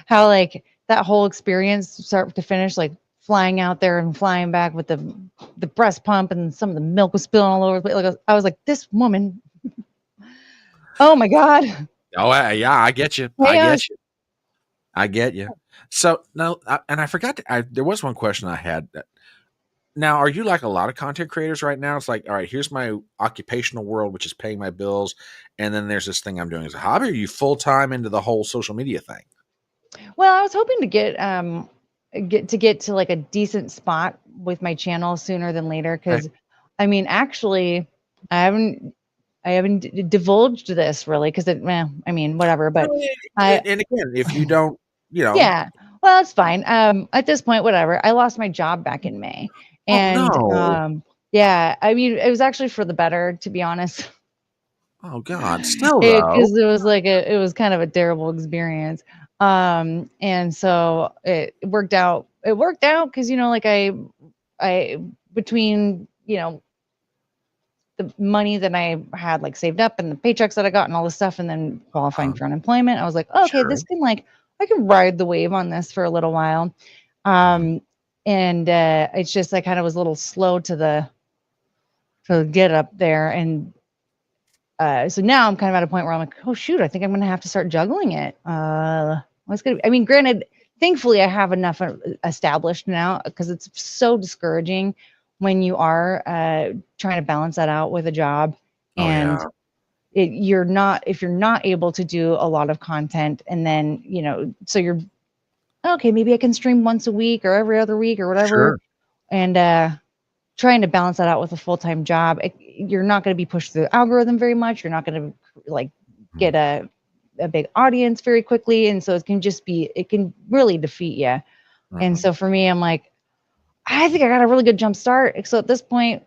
[SPEAKER 2] how like that whole experience, start to finish, like flying out there and flying back with the breast pump, and some of the milk was spilling all over. Like I was like, this woman. Oh my God.
[SPEAKER 1] Oh, yeah, I get you. I
[SPEAKER 2] Chaos.
[SPEAKER 1] get you. I get you. So no, and I forgot there was one question I had. Now, are you like a lot of content creators right now? It's like, all right, here's my occupational world, which is paying my bills, and then there's this thing I'm doing as a hobby. Are you full time into the whole social media thing?
[SPEAKER 2] Well, I was hoping to get to like a decent spot with my channel sooner than later,
[SPEAKER 1] Okay.
[SPEAKER 2] because I mean, actually, I haven't divulged this really, because I mean, whatever. But
[SPEAKER 1] Well,
[SPEAKER 2] I,
[SPEAKER 1] and again, if you don't,
[SPEAKER 2] yeah, well, it's fine. At this point, whatever. I lost my job back in May,
[SPEAKER 1] oh
[SPEAKER 2] and
[SPEAKER 1] no,
[SPEAKER 2] yeah, I mean, it was actually for the better, to be honest,
[SPEAKER 1] oh God, still though,
[SPEAKER 2] because it was like it was kind of a terrible experience. And so it worked out. It worked out because like I between the money that I had like saved up and the paychecks that I got and all this stuff, and then qualifying
[SPEAKER 1] uh,
[SPEAKER 2] for unemployment, I was like, okay,
[SPEAKER 1] sure.
[SPEAKER 2] this can like I can ride the wave on this for a little while.
[SPEAKER 1] Mhm.
[SPEAKER 2] Um, and it's just I kind of was a little slow to get up there, and so now I'm kind of at a point where I'm like, oh shoot, I think I'm gonna have to start juggling it. What's gonna? I mean, granted, thankfully I have enough established now, because it's so discouraging when you are trying to balance that out with a job,
[SPEAKER 1] Oh
[SPEAKER 2] and
[SPEAKER 1] yeah,
[SPEAKER 2] you're not, if you're not able to do a lot of content, and then so you're okay, maybe I can stream once a week or every other week or whatever,
[SPEAKER 1] sure.
[SPEAKER 2] and trying to balance that out with a full-time job, you're not going to be pushed through the algorithm very much. You're not going to like
[SPEAKER 1] Mhm.
[SPEAKER 2] get a big audience very quickly. And so it can really defeat you. And
[SPEAKER 1] Mhm.
[SPEAKER 2] so for me, I'm like, I think I got a really good jump start. So at this point,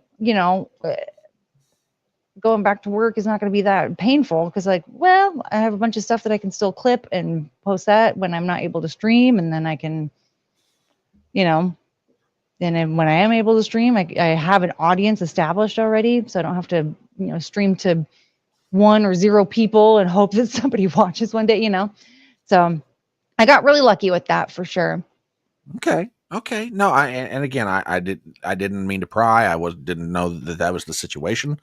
[SPEAKER 2] going back to work is not going to be that painful, because like, well, I have a bunch of stuff that I can still clip and post that when I'm not able to stream. And then I can, you know, and then when I am able to stream, I have an audience established already, so I don't have to, stream to one or zero people and hope that somebody watches one day. So I got really lucky with that for sure.
[SPEAKER 1] Okay. Okay. No, and again, I didn't mean to pry. Didn't know that that was the situation,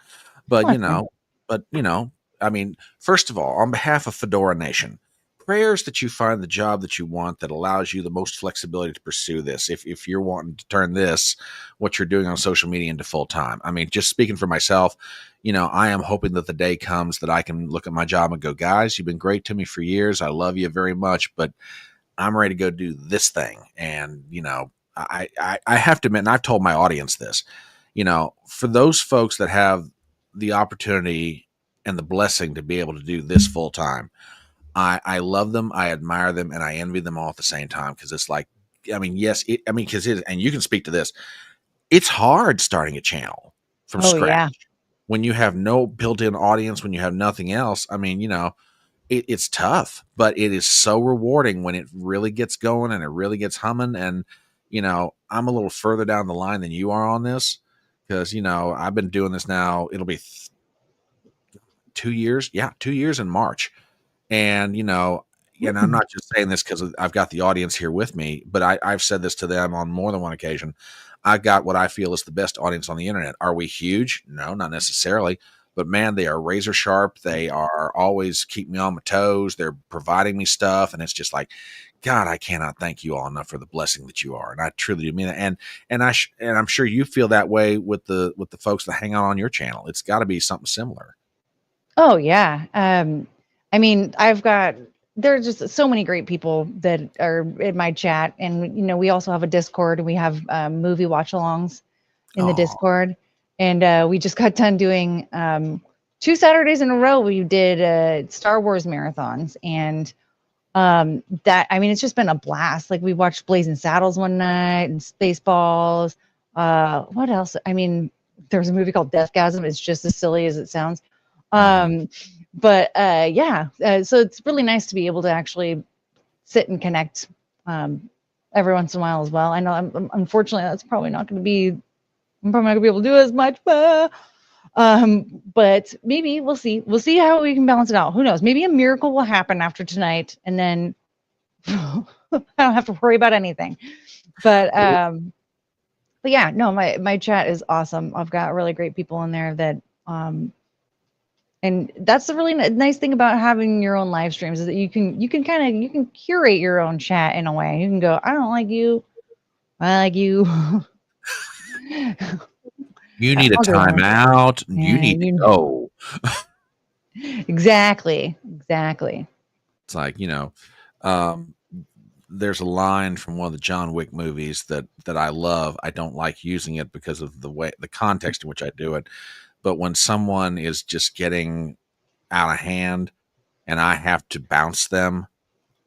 [SPEAKER 1] but
[SPEAKER 2] Oh, that's fine.
[SPEAKER 1] I mean, first of all, on behalf of Fedora Nation, prayers that you find the job that you want that allows you the most flexibility to pursue this. If you're wanting to turn this, what you're doing on social media, into full time. I mean, just speaking for myself, I am hoping that the day comes that I can look at my job and go, guys, you've been great to me for years. I love you very much, but I'm ready to go do this thing. And, I have to admit, and I've told my audience this, for those folks that have the opportunity and the blessing to be able to do this full time, I love them, I admire them, and I envy them all at the same time. Because it's like, I mean, yes, because and you can speak to this, it's hard starting a channel from
[SPEAKER 2] Oh
[SPEAKER 1] scratch
[SPEAKER 2] yeah.
[SPEAKER 1] when you have no built in audience, when you have nothing else. I mean, it's tough, but it is so rewarding when it really gets going and it really gets humming. And, I'm a little further down the line than you are on this because, I've been doing this now. It'll be 2 years. Yeah, 2 years in March. And, and I'm not just saying this because I've got the audience here with me, but I've said this to them on more than one occasion. I've got what I feel is the best audience on the internet. Are we huge? No, not necessarily. But man, they are razor sharp. They are always keep me on my toes. They're providing me stuff, and it's just like, God, I cannot thank you all enough for the blessing that you are, and I truly do mean that. And I'm sure you feel that way with the folks that hang out on your channel. It's got to be something similar.
[SPEAKER 2] Oh yeah. I mean, there's just so many great people that are in my chat, and we also have a Discord, and we have movie watch-alongs in the
[SPEAKER 1] Oh,
[SPEAKER 2] Discord, and we just got done doing 2 Saturdays in a row. We did Star Wars marathons, and that I mean, it's just been a blast. Like we watched Blazing Saddles one night and Spaceballs. What else? I mean, there was a movie called Deathgasm. It's just as silly as it sounds. Um, but yeah, so it's really nice to be able to actually sit and connect every once in a while as well. I know, unfortunately, that's probably not going to be. I'm probably not going to be able to do as much, but maybe we'll see. We'll see how we can balance it out. Who knows? Maybe a miracle will happen after tonight, and then I don't have to worry about anything. But yeah, no, my chat is awesome. I've got really great people in there that and that's the really nice thing about having your own live streams is that you can curate your own chat in a way. You can go, I don't like you, I like you.
[SPEAKER 1] you need a
[SPEAKER 2] I'll do that.
[SPEAKER 1] timeout. You
[SPEAKER 2] Yeah,
[SPEAKER 1] need to go.
[SPEAKER 2] exactly.
[SPEAKER 1] It's like, um, there's a line from one of the John Wick movies that I love. I don't like using it because of the context in which I do it. But when someone is just getting out of hand and I have to bounce them,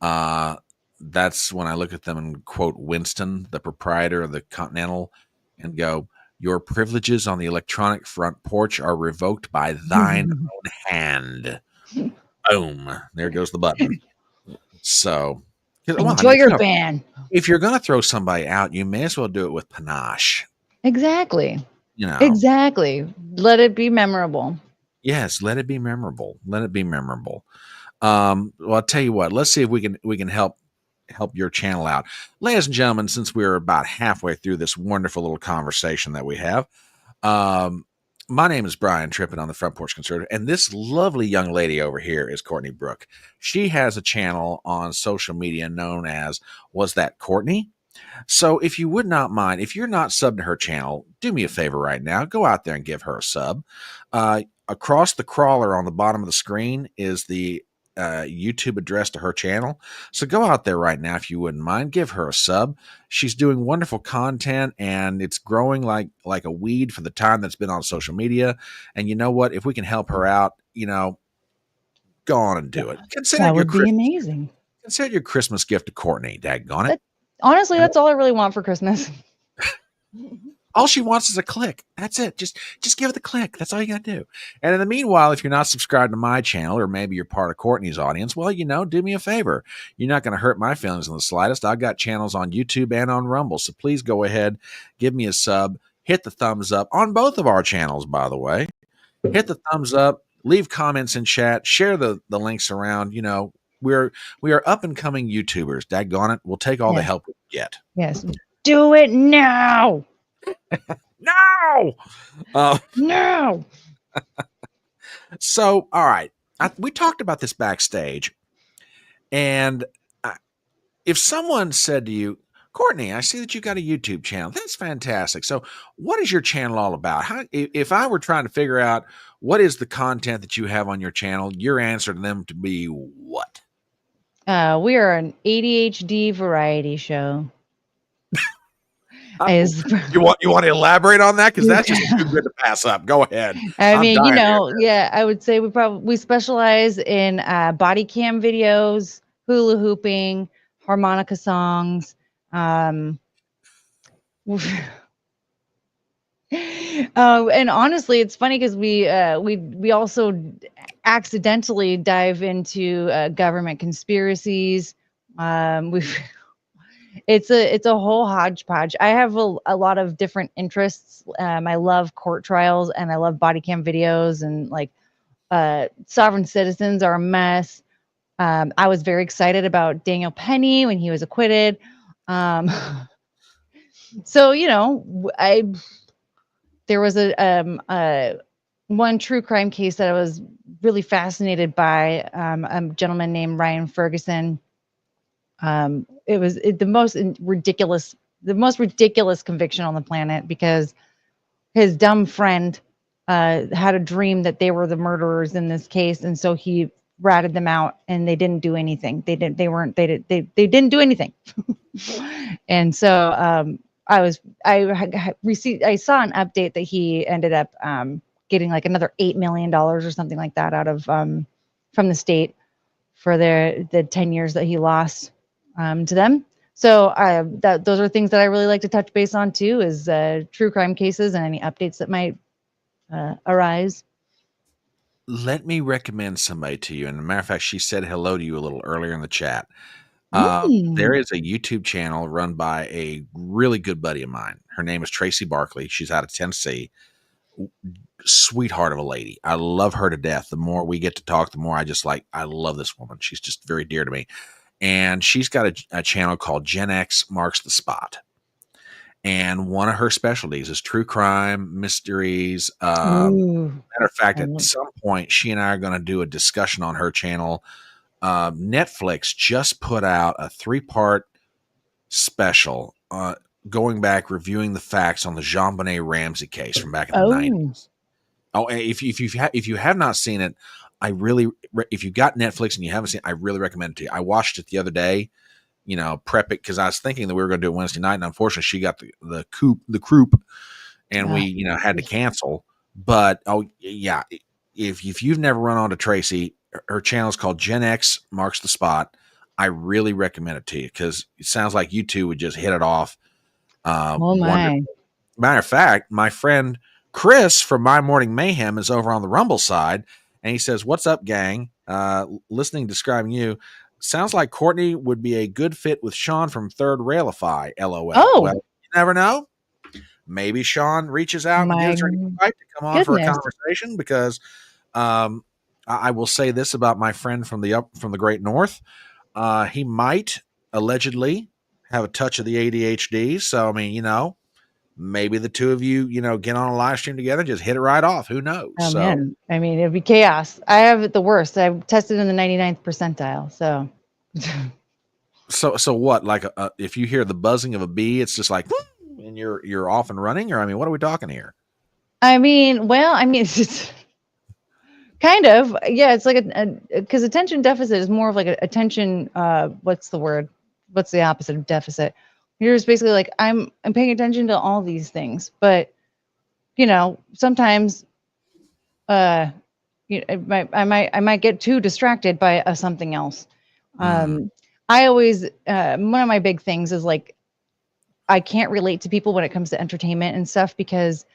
[SPEAKER 1] uh, that's when I look at them and quote Winston, the proprietor of the Continental, and go, "Your privileges on the electronic front porch are revoked by thine own hand." Boom. There goes the button. So, well, I
[SPEAKER 2] Enjoy
[SPEAKER 1] mean,
[SPEAKER 2] your ban.
[SPEAKER 1] if you're going to throw somebody out, you may as well do it with panache.
[SPEAKER 2] Exactly.
[SPEAKER 1] You know,
[SPEAKER 2] Exactly. Let it be memorable.
[SPEAKER 1] yes, let it be memorable. Let it be memorable. Well, I'll tell you what. Let's see if we can help your channel out, ladies and gentlemen. Since we're about halfway through this wonderful little conversation that we have, um, my name is Brian Trippett on the Front Porch Conservative, and this lovely young lady over here is Courtney Brooke. She has a channel on social media known as Was That Courtney? So if you would not mind, if you're not subbed to her channel, do me a favor right now. Go out there and give her a sub. Across the crawler on the bottom of the screen is the YouTube address to her channel. So go out there right now if you wouldn't mind. Give her a sub. She's doing wonderful content and it's growing like a weed for the time that's been on social media. And you know what? If we can help her out, go on and do it.
[SPEAKER 2] That would be amazing.
[SPEAKER 1] Consider your Christmas gift to Courtney. Daggone it.
[SPEAKER 2] Honestly, that's all I really want for Christmas.
[SPEAKER 1] All she wants is a click. That's it. Just give it the click. That's all you got to do. And in the meanwhile, if you're not subscribed to my channel, or maybe you're part of Courtney's audience, well, do me a favor. You're not going to hurt my feelings in the slightest. I've got channels on YouTube and on Rumble. So please go ahead, give me a sub, hit the thumbs up on both of our channels, by the way. Hit the thumbs up, leave comments in chat, share the links around. We are up and coming YouTubers. Daggone it. We'll take all the help we get.
[SPEAKER 2] Yes. do it now.
[SPEAKER 1] No.
[SPEAKER 2] No.
[SPEAKER 1] So, all right. We talked about this backstage. And if someone said to you, Courtney, I see that you got a YouTube channel. That's fantastic. So, what is your channel all about? If I were trying to figure out what is the content that you have on your channel, your answer to them to be what?
[SPEAKER 2] We are an ADHD variety show.
[SPEAKER 1] You want to elaborate on that? Because that's just too good to pass up. Go ahead.
[SPEAKER 2] I mean, yeah, I would say we specialize in body cam videos, hula hooping, harmonica songs. And honestly, it's funny because we also accidentally dive into government conspiracies. We've it's a whole hodgepodge. I have a lot of different interests. I love court trials and I love body cam videos and like sovereign citizens are a mess. I was very excited about Daniel Penny when he was acquitted. So there was a one true crime case that I was really fascinated by. A gentleman named Ryan Ferguson. It was the most ridiculous conviction on the planet because his dumb friend had a dream that they were the murderers in this case, and so he ratted them out, and they didn't do anything. They didn't do anything. And so I saw an update that he ended up getting like another $8 million or something like that out of from the state for the 10 years that he lost to them. So those are things that I really like to touch base on too, is true crime cases and any updates that might arise.
[SPEAKER 1] Let me recommend somebody to you. And as a matter of fact, she said hello to you a little earlier in the chat. There is a YouTube channel run by a really good buddy of mine. Her name is Tracy Barkley. She's out of Tennessee. Sweetheart of a lady. I love her to death. The more we get to talk, the more I love this woman. She's just very dear to me. And she's got a channel called Gen X Marks the Spot. And one of her specialties is true crime, mysteries. Matter of fact, at some point, she and I are going to do a discussion on her channel. Netflix just put out a 3-part special going back, reviewing the facts on the JonBenet Ramsey case from back in the 90s. Oh, if you have not seen it, if you got Netflix and you haven't seen it, I really recommend it to you. I watched it the other day, prep it because I was thinking that we were going to do it Wednesday night, and unfortunately, she got the croup, and we had to cancel. But if you've never run onto Tracy, her channel is called Gen X Marks the Spot. I really recommend it to you because it sounds like you two would just hit it off.
[SPEAKER 2] My.
[SPEAKER 1] Matter of fact, my friend Chris from My Morning Mayhem is over on the Rumble side, and he says, "What's up, gang? Listening, describing you. Sounds like Courtney would be a good fit with Sean from Third Railify, LOL."
[SPEAKER 2] Oh.
[SPEAKER 1] Well, you never know. Maybe Sean reaches out and gives her an invite to come on for a conversation because I will say this about my friend from the Great North. He might allegedly have a touch of the ADHD. So, I mean, maybe the two of you, get on a live stream together and just hit it right off. Who knows?
[SPEAKER 2] Oh, man. I mean, it'd be chaos. I have it the worst. I've tested in the 99th percentile.
[SPEAKER 1] So what? Like if you hear the buzzing of a bee, it's just like, and you're off and running? Or, I mean, what are we talking here?
[SPEAKER 2] It's kind of, yeah, it's like because attention deficit is more of like attention. What's the word? What's the opposite of deficit? You're just basically like, I'm paying attention to all these things, but sometimes I might get too distracted by something else. I always one of my big things is like I can't relate to people when it comes to entertainment and stuff because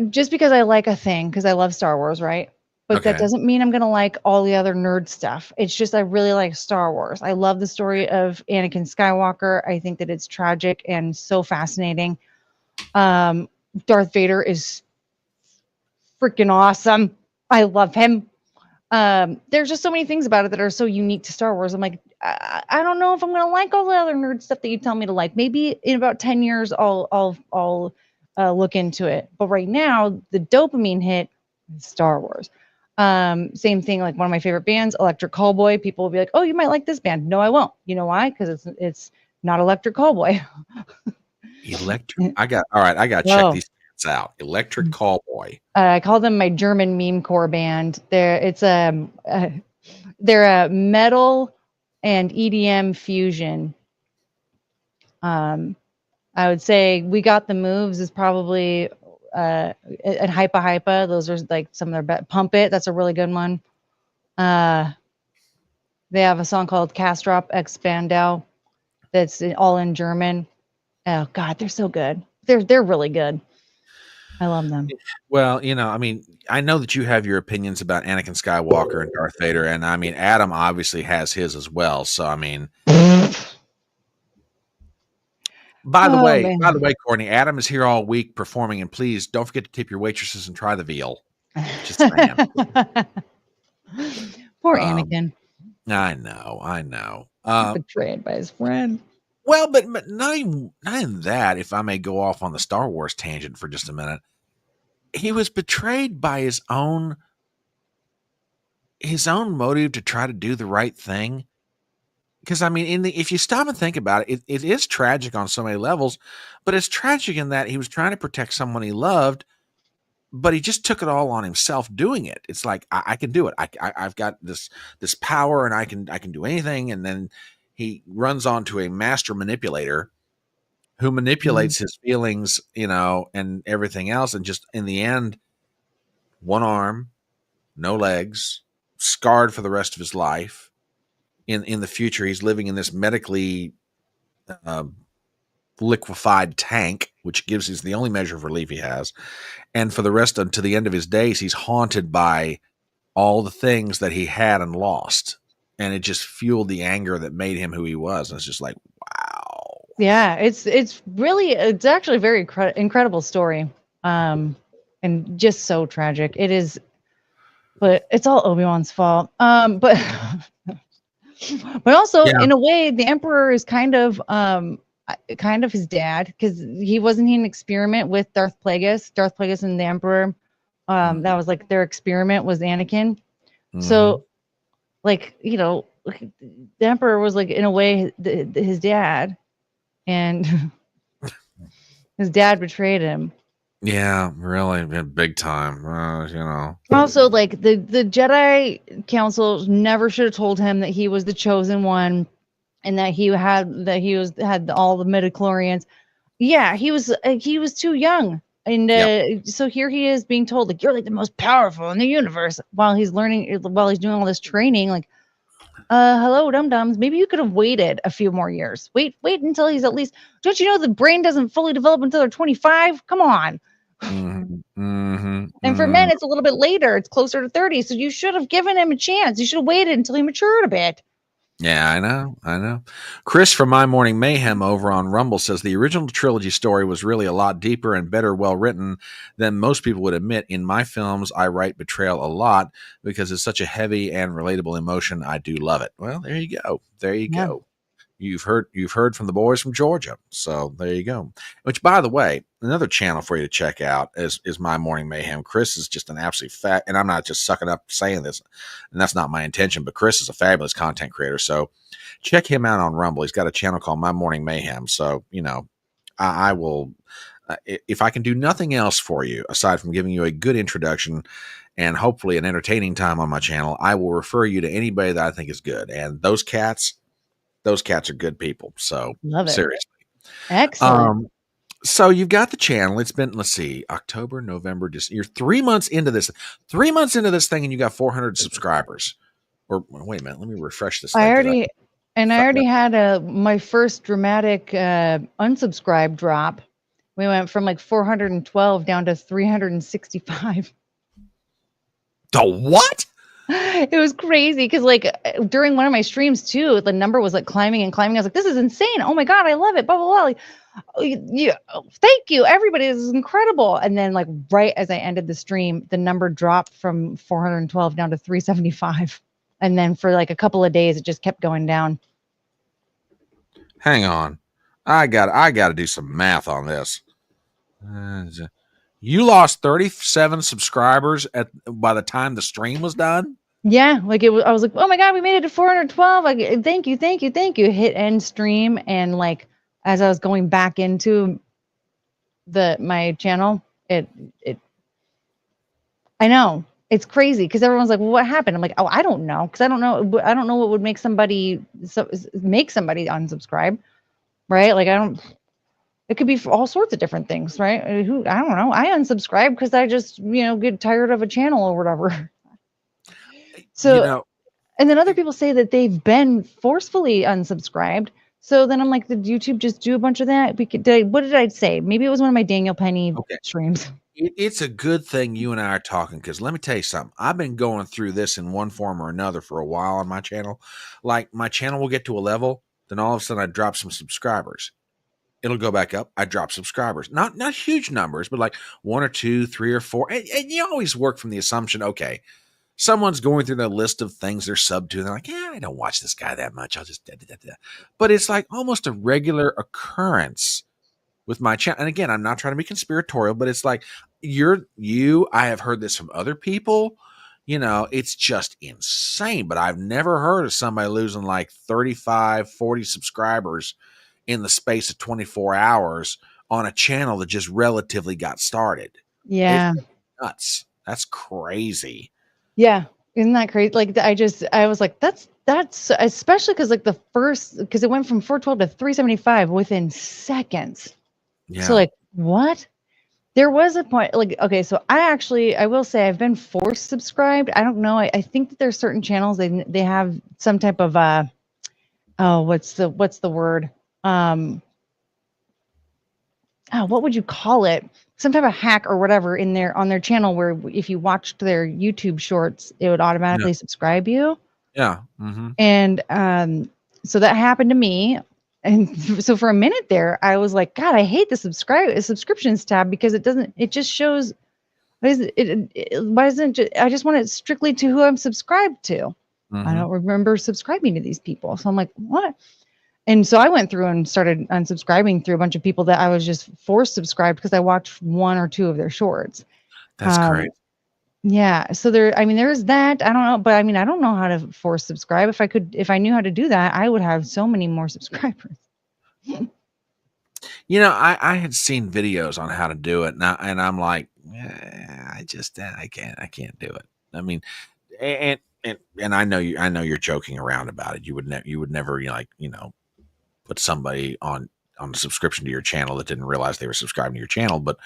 [SPEAKER 2] just because I like a thing because I love Star Wars, right? But that doesn't mean I'm going to like all the other nerd stuff. It's just I really like Star Wars. I love the story of Anakin Skywalker. I think that it's tragic and so fascinating. Darth Vader is freaking awesome. I love him. There's just so many things about it that are so unique to Star Wars. I'm like, I don't know if I'm gonna like all the other nerd stuff that you tell me to like. Maybe in about 10 years I'll look into it. But right now, the dopamine hit is Star Wars. Same thing, like one of my favorite bands, Electric Callboy. People will be like, "Oh, you might like this band." No, I won't. You know why? Because it's not Electric Callboy.
[SPEAKER 1] Electric. I got to check
[SPEAKER 2] Oh,
[SPEAKER 1] these cats out. Electric Callboy.
[SPEAKER 2] I call them my German meme core band. They're a metal and EDM fusion. Um, I would say We Got the Moves is probably and Hypa Hypa. Those are like some of their best. Pump It, that's a really good one. Uh, they have a song called Castrop X Spandau that's all in German. Oh God, they're so good. They're really good. I love them.
[SPEAKER 1] Well, I mean, I know that you have your opinions about Anakin Skywalker and Darth Vader, and I mean, Adam obviously has his as well. So, I mean, by the
[SPEAKER 2] Oh
[SPEAKER 1] way,
[SPEAKER 2] man.
[SPEAKER 1] Courtney, Adam is here all week performing, and please don't forget to tip your waitresses and try the veal. Just saying.
[SPEAKER 2] Poor
[SPEAKER 1] Um,
[SPEAKER 2] Anakin.
[SPEAKER 1] I know.
[SPEAKER 2] Betrayed by his friend.
[SPEAKER 1] Well, but not even that. If I may go off on the Star Wars tangent for just a minute, he was betrayed by his own motive to try to do the right thing. Because I mean, if you stop and think about it, it is tragic on so many levels, but it's tragic in that he was trying to protect someone he loved, but he just took it all on himself doing it. It's like I can do it. I've got this power, and I can do anything. And then he runs onto a master manipulator who
[SPEAKER 2] Mhm.
[SPEAKER 1] manipulates his feelings, and everything else, and just in the end, one arm, no legs, scarred for the rest of his life. In the future, he's living in this medically uh, liquefied tank, which is the only measure of relief he has. And for the rest to the end of his days, he's haunted by all the things that he had and lost. And it just fueled the anger that made him who he was. And it's just like, wow.
[SPEAKER 2] Yeah, it's actually a very incredible story. Um, and just so tragic. It is, but it's all Obi-Wan's fault. But but also
[SPEAKER 1] Yeah.
[SPEAKER 2] in a way, the Emperor is kind of his dad, because he wasn't he an experiment with Darth Plagueis. Darth Plagueis and the Emperor. That was like their experiment was Anakin.
[SPEAKER 1] Mm-hmm.
[SPEAKER 2] So like the Emperor was like in a way his dad, and his dad betrayed him.
[SPEAKER 1] Yeah, really big time.
[SPEAKER 2] Also, like the Jedi Council never should have told him that he was the chosen one, and that had all the midichlorians. Yeah, he was too young, and
[SPEAKER 1] Yep.
[SPEAKER 2] so here he is being told like you're like the most powerful in the universe while he's doing all this training. Like, hello, dum dums. Maybe you could have waited a few more years. Wait until he's at least. Don't you know the brain doesn't fully develop until they're 25? Come on.
[SPEAKER 1] Mm-hmm. Mm-hmm.
[SPEAKER 2] And for
[SPEAKER 1] Mm-hmm.
[SPEAKER 2] men, it's a little bit later. It's closer to 30. So you should have given him a chance. You should have waited until he matured a bit.
[SPEAKER 1] Yeah, I know. Chris from My Morning Mayhem over on Rumble says the original trilogy story was really a lot deeper and better well written than most people would admit. In my films, I write betrayal a lot because it's such a heavy and relatable emotion. I do love it. Well, there you go. There you
[SPEAKER 2] Yeah.
[SPEAKER 1] go. You've heard from the boys from Georgia. So there you go. Which, by the way, another channel for you to check out is My Morning Mayhem. Chris is just an absolute fat, and I'm not just sucking up saying this, and that's not my intention, but Chris is a fabulous content creator. So check him out on Rumble. He's got a channel called My Morning Mayhem. So, I will, if I can do nothing else for you, aside from giving you a good introduction and hopefully an entertaining time on my channel, I will refer you to anybody that I think is good. And those cats are good people. So
[SPEAKER 2] Love it.
[SPEAKER 1] seriously.
[SPEAKER 2] Excellent.
[SPEAKER 1] So you've got the channel. It's been, let's see, October, November, you're 3 months into this. 3 months into this thing, and you got 400 subscribers. Or wait a minute, let me refresh this
[SPEAKER 2] I
[SPEAKER 1] thing because
[SPEAKER 2] already and I
[SPEAKER 1] fucked
[SPEAKER 2] already
[SPEAKER 1] up.
[SPEAKER 2] had my first dramatic unsubscribe drop. We went from like 412 down to 365.
[SPEAKER 1] The what?
[SPEAKER 2] It was crazy because like during one of my streams too, the number was like climbing and climbing. I was like, this is insane. Oh my God, I love it. Blah, blah, blah. Like, thank you. Everybody, this is incredible. And then like right as I ended the stream, the number dropped from 412 down to 375. And then for like a couple of days, it just kept going down.
[SPEAKER 1] Hang on. I got to do some math on this. You lost 37 subscribers by the time the stream was done?
[SPEAKER 2] Yeah, like it was, I was like, oh my God, we made it to 412. Like, thank you, thank you, thank you. Hit end stream. And like as I was going back into my channel, it I know it's crazy because everyone's like, well, what happened? I'm like, oh, I don't know. Cause I don't know what would make somebody unsubscribe. Right. Like it could be for all sorts of different things. Right. I don't know. I unsubscribe because I just, get tired of a channel or whatever. So, and then other people say that they've been forcefully unsubscribed. So then I'm like, did YouTube just do a bunch of that? What did I say? Maybe it was one of my Daniel Penny streams.
[SPEAKER 1] It's a good thing you and I are talking because let me tell you something. I've been going through this in one form or another for a while on my channel. Like my channel will get to a level, then all of a sudden I drop some subscribers. It'll go back up. I drop subscribers. Not huge numbers, but like 1 or 2, 3 or 4. And you always work from the assumption, okay, someone's going through the list of things they're subbed to. And they're like, yeah, I don't watch this guy that much. I'll just But it's like almost a regular occurrence with my channel. And again, I'm not trying to be conspiratorial, but it's like I have heard this from other people. It's just insane. But I've never heard of somebody losing like 35, 40 subscribers in the space of 24 hours on a channel that just relatively got started.
[SPEAKER 2] Yeah.
[SPEAKER 1] It's nuts. That's crazy.
[SPEAKER 2] Yeah. Isn't that crazy? Like I was like, that's especially because like because it went from 412 to 375 within seconds.
[SPEAKER 1] Yeah.
[SPEAKER 2] So like what? There was a point like, okay, so I will say I've been forced subscribed. I don't know. I think that there's certain channels they have some type of what's the word? What would you call it? Some type of hack or whatever on their channel where if you watched their YouTube shorts, it would automatically subscribe you.
[SPEAKER 1] Yeah. Mm-hmm.
[SPEAKER 2] And so that happened to me. And so for a minute there, I was like, God, I hate the subscriptions tab because it just shows, why isn't it, I just want it strictly to who I'm subscribed to. Mm-hmm. I don't remember subscribing to these people. So I'm like, what? And so I went through and started unsubscribing through a bunch of people that I was just forced subscribed because I watched 1 or 2 of their shorts.
[SPEAKER 1] That's great.
[SPEAKER 2] Yeah. So there's that. I don't know, but I don't know how to force subscribe. If I knew how to do that, I would have so many more subscribers.
[SPEAKER 1] I had seen videos on how to do it, and I'm like, I can't do it. I mean, and I know you're joking around about it. You would never put somebody on a subscription to your channel that didn't realize they were subscribing to your channel. But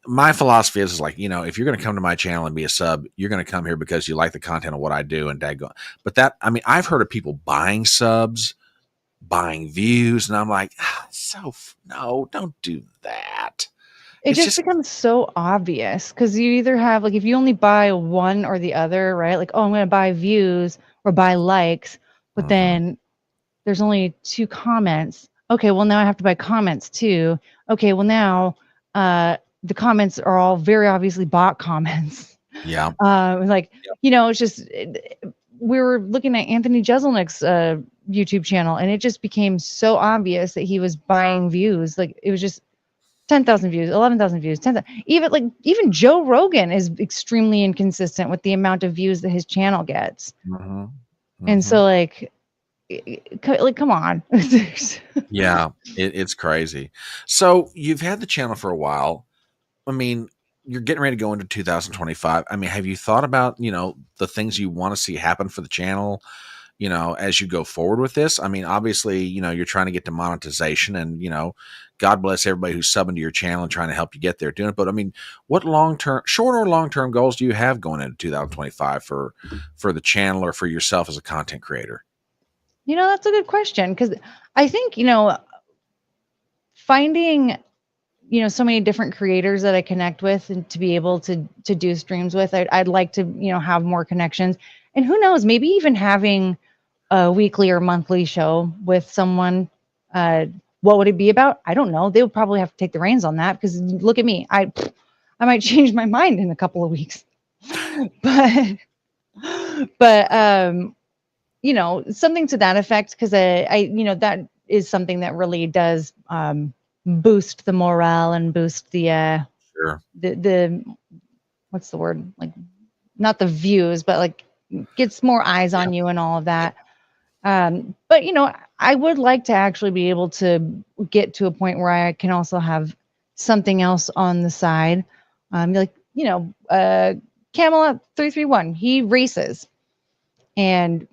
[SPEAKER 1] my philosophy is like, if you're going to come to my channel and be a sub, you're going to come here because you like the content of what I do and daggone. But I've heard of people buying subs, buying views, and I'm like, no, don't do that.
[SPEAKER 2] It just becomes so obvious because you either have like, if you only buy one or the other, right? Like, oh, I'm going to buy views or buy likes, but then there's only 2 comments. Okay, well now I have to buy comments too. Okay, well now the comments are all very obviously bot comments.
[SPEAKER 1] Yeah.
[SPEAKER 2] It's just we were looking at Anthony Jeselnik's YouTube channel, and it just became so obvious that he was buying views. Like it was just 10,000 views, 11,000 views, 10,000. Even Joe Rogan is extremely inconsistent with the amount of views that his channel gets. And so like come on.
[SPEAKER 1] Yeah, it's crazy. So you've had the channel for a while. I mean, you're getting ready to go into 2025. I mean, have you thought about, the things you want to see happen for the channel, as you go forward with this? I mean, obviously, you're trying to get to monetization and, God bless everybody who's subbing to your channel and trying to help you get there doing it. But I mean, what short or long-term goals do you have going into 2025 for the channel or for yourself as a content creator?
[SPEAKER 2] That's a good question because I think, finding so many different creators that I connect with, and to be able to do streams with. I'd like to, have more connections. And who knows, maybe even having a weekly or monthly show with someone. What would it be about? I don't know. They would probably have to take the reins on that, because look at me. I might change my mind in a couple of weeks. but something to that effect, because that is something that really does boost the morale and boost the
[SPEAKER 1] Sure.
[SPEAKER 2] the what's the word, like, not the views, but like gets more eyes on you and all of that. But I would like to actually be able to get to a point where I can also have something else on the side. Like, Camelot 331, he races. And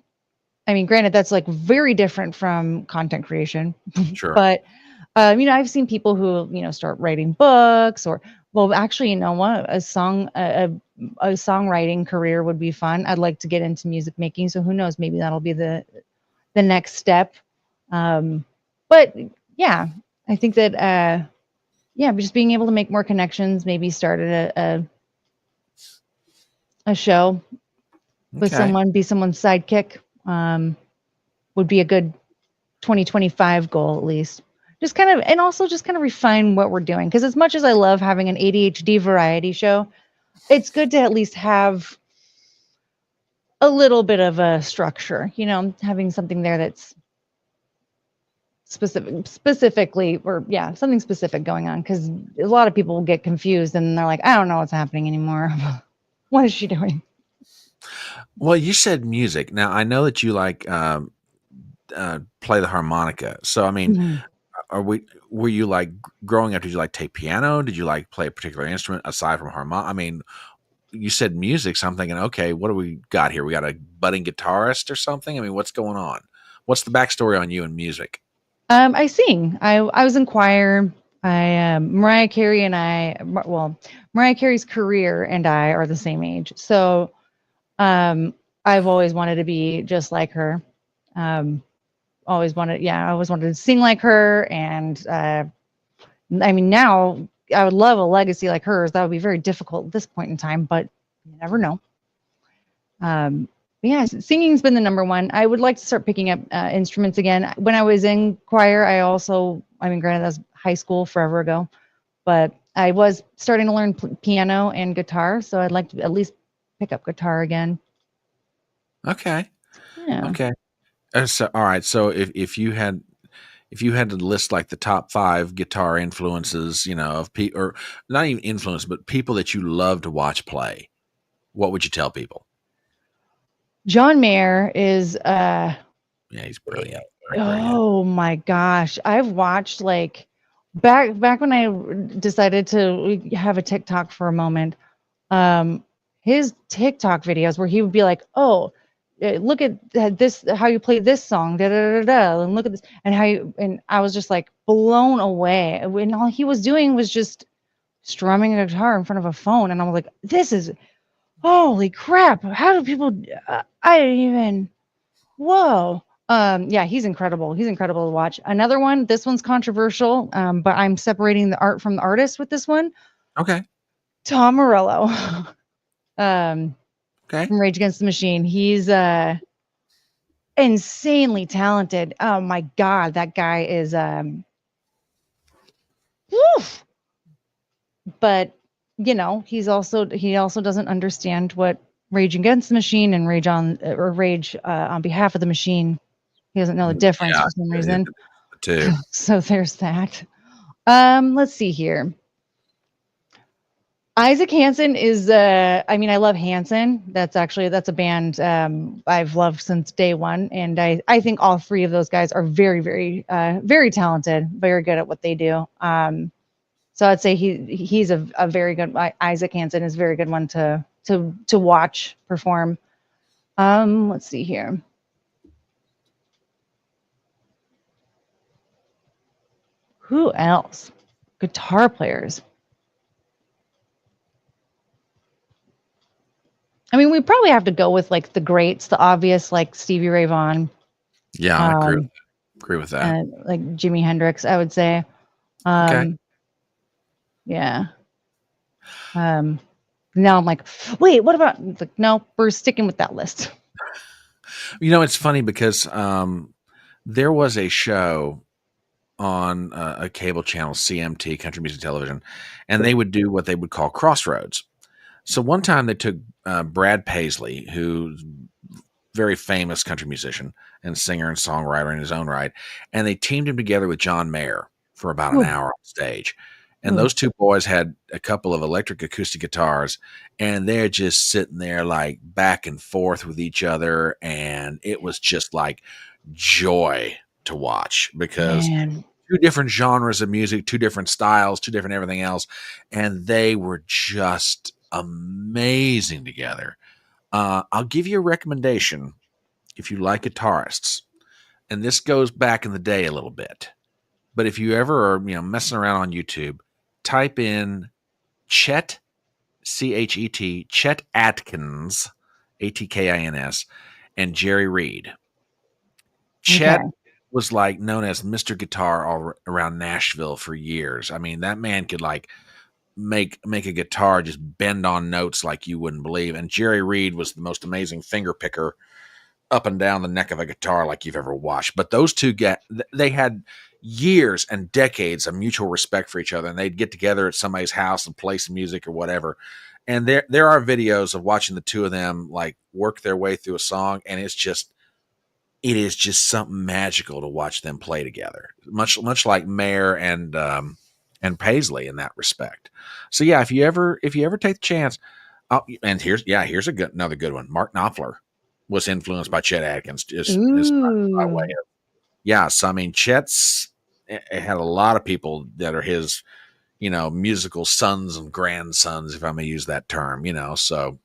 [SPEAKER 2] I mean, granted, that's like very different from content creation.
[SPEAKER 1] Sure.
[SPEAKER 2] But I've seen people who, start writing books, or, well, actually, you know what, a songwriting career would be fun. I'd like to get into music making. So who knows, maybe that'll be the next step. But yeah, I think that, just being able to make more connections, maybe start at a show with
[SPEAKER 1] Okay.
[SPEAKER 2] someone, be someone's sidekick, would be a good 2025 goal, at least. Just kind of, and also just kind of refine what we're doing. Because as much as I love having an ADHD variety show, it's good to at least have a little bit of a structure, having something there that's specifically, or something specific going on. Because a lot of people will get confused and they're like, I don't know what's happening anymore. What is she doing?
[SPEAKER 1] Well, you said music. Now I know that you like play the harmonica. So I mean,
[SPEAKER 2] Mhm.
[SPEAKER 1] were you like growing up? Did you like take piano? Did you like play a particular instrument aside from harmonica? I mean, you said music, so I'm thinking, okay, what do we got here? We got a budding guitarist or something? I mean, what's going on? What's the backstory on you and music?
[SPEAKER 2] I sing. I was in choir. Mariah Carey and Mariah Carey's career and I are the same age. So I've always wanted to be just like her. Um, I always wanted to sing like her. And I mean, now I would love a legacy like hers. That would be very difficult at this point in time, but you never know. Yeah, singing's been the number one. I would like to start picking up instruments again. When I was in choir, I mean, granted, that's high school forever ago, but I was starting to learn piano and guitar. So I'd like to at least pick up guitar again.
[SPEAKER 1] Okay.
[SPEAKER 2] Yeah.
[SPEAKER 1] Okay. So all right. So if you had to list like the top 5 guitar influences, of people, or not even influence, but people that you love to watch play, what would you tell people?
[SPEAKER 2] John Mayer is
[SPEAKER 1] Yeah, he's brilliant. Very good.
[SPEAKER 2] oh my gosh. I've watched, like, back when I decided to have a TikTok for a moment. His TikTok videos where he would be like, "Oh, look at this, how you play this song, da da da da, and look at this," and and I was just like blown away. And all he was doing was just strumming a guitar in front of a phone, and I was like, "This is holy crap! How do people? I didn't even. Whoa." Yeah, he's incredible. He's incredible to watch. Another one. This one's controversial, but I'm separating the art from the artist with this one.
[SPEAKER 1] Okay.
[SPEAKER 2] Tom Morello.
[SPEAKER 1] Okay.
[SPEAKER 2] From Rage Against the Machine. He's insanely talented. Oh my god, that guy is woof. But he also doesn't understand what Rage Against the Machine and Rage on behalf of the machine. He doesn't know the difference
[SPEAKER 1] Yeah.
[SPEAKER 2] for some reason.
[SPEAKER 1] The two.
[SPEAKER 2] So there's that. Let's see here. Isaac Hansen is I mean, I love Hansen. That's a band I've loved since day one. And I think all 3 of those guys are very, very, very talented, very good at what they do. So I'd say he's a very good, Isaac Hansen is a very good one to watch perform. Let's see here. Who else? Guitar players. I mean, we probably have to go with like the greats, the obvious, like Stevie Ray Vaughan.
[SPEAKER 1] Yeah, I agree with that.
[SPEAKER 2] Like Jimi Hendrix, I would say.
[SPEAKER 1] Okay.
[SPEAKER 2] Yeah. Now I'm like, wait, what about? It's like, no, we're sticking with that list.
[SPEAKER 1] It's funny because there was a show on a cable channel, CMT, Country Music Television, and they would do what they would call crossroads. So one time they took Brad Paisley, who's very famous country musician and singer and songwriter in his own right, and they teamed him together with John Mayer for about an
[SPEAKER 2] Ooh,
[SPEAKER 1] hour on stage. And
[SPEAKER 2] ooh,
[SPEAKER 1] those two boys had a couple of electric acoustic guitars, and they're just sitting there like back and forth with each other, and it was just like joy to watch because
[SPEAKER 2] man.
[SPEAKER 1] two different genres of music, two different styles, two different everything else, and they were just amazing together. I'll give you a recommendation if you like guitarists, and this goes back in the day a little bit. But if you ever are, messing around on YouTube, type in Chet, Chet, Chet Atkins, Atkins, and Jerry Reed.
[SPEAKER 2] Okay.
[SPEAKER 1] Chet was like known as Mr. Guitar all around Nashville for years. I mean, that man could like make a guitar just bend on notes like you wouldn't believe. And Jerry Reed was the most amazing finger picker up and down the neck of a guitar like you've ever watched. But those two they had years and decades of mutual respect for each other, and they'd get together at somebody's house and play some music or whatever. And there are videos of watching the two of them like work their way through a song, and it is just something magical to watch them play together. Much like Mayer and Paisley in that respect. So yeah, if you ever take the chance, and here's another good one. Mark Knopfler was influenced by Chet Atkins, just by way
[SPEAKER 2] Ooh.
[SPEAKER 1] of So I mean, Chet's it had a lot of people that are his, musical sons and grandsons, if I may use that term. So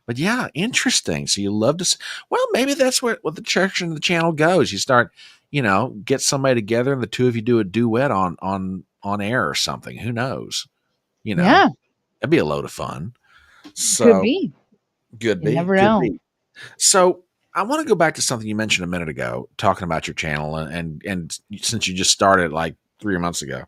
[SPEAKER 1] but yeah, interesting. So you love to, well, maybe that's what the church and the channel goes. You start, get somebody together and the two of you do a duet on air or something. Who knows?
[SPEAKER 2] Yeah,
[SPEAKER 1] That'd be a load of fun.
[SPEAKER 2] could
[SPEAKER 1] So
[SPEAKER 2] be.
[SPEAKER 1] could
[SPEAKER 2] You
[SPEAKER 1] be,
[SPEAKER 2] never
[SPEAKER 1] could
[SPEAKER 2] know.
[SPEAKER 1] be. So I want to go back to something you mentioned a minute ago, talking about your channel, and since you just started like 3 months ago,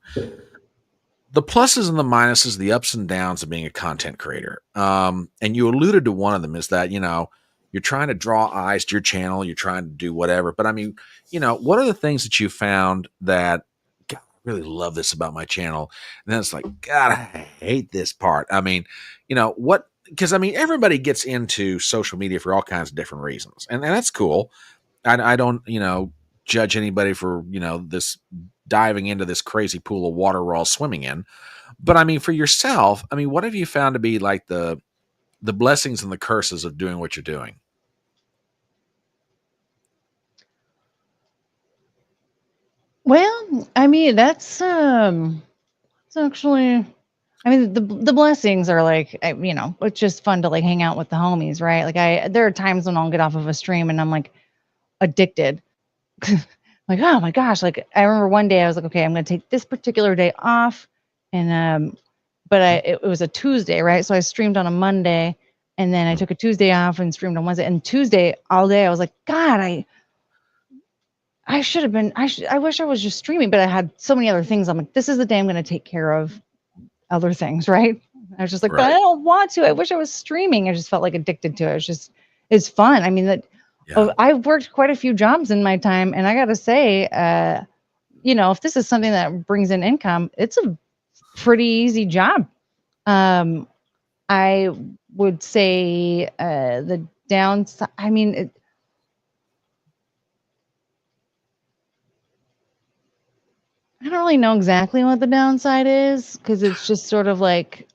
[SPEAKER 1] the pluses and the minuses, the ups and downs of being a content creator. And you alluded to one of them is that, you're trying to draw eyes to your channel, you're trying to do whatever. But I mean, what are the things that you found that, God, I really love this about my channel? And then it's like, God, I hate this part. I mean, because I mean, everybody gets into social media for all kinds of different reasons. And that's cool. I don't, judge anybody for, this diving into this crazy pool of water we're all swimming in. But I mean, for yourself, I mean, what have you found to be like the blessings and the curses of doing what you're doing?
[SPEAKER 2] Well, I mean, it's actually, I mean, the blessings are like, it's just fun to like hang out with the homies, right? Like there are times when I'll get off of a stream and I'm like addicted. Like, oh my gosh, like I remember one day I was like, okay, I'm going to take this particular day off. And, but it was a Tuesday, right? So I streamed on a Monday and then I took a Tuesday off and streamed on Wednesday, and Tuesday all day. I was like, God, I should have been, I wish I was just streaming, but I had so many other things. I'm like, this is the day I'm going to take care of other things, right? I was just like, but I
[SPEAKER 1] Right.
[SPEAKER 2] don't want to. I wish I was streaming. I just felt like addicted to it. It's fun. I mean,
[SPEAKER 1] Yeah.
[SPEAKER 2] I've worked quite a few jobs in my time, and I got to say, if this is something that brings in income, it's a pretty easy job. I would say the downside. I mean, I don't really know exactly what the downside is because it's just sort of like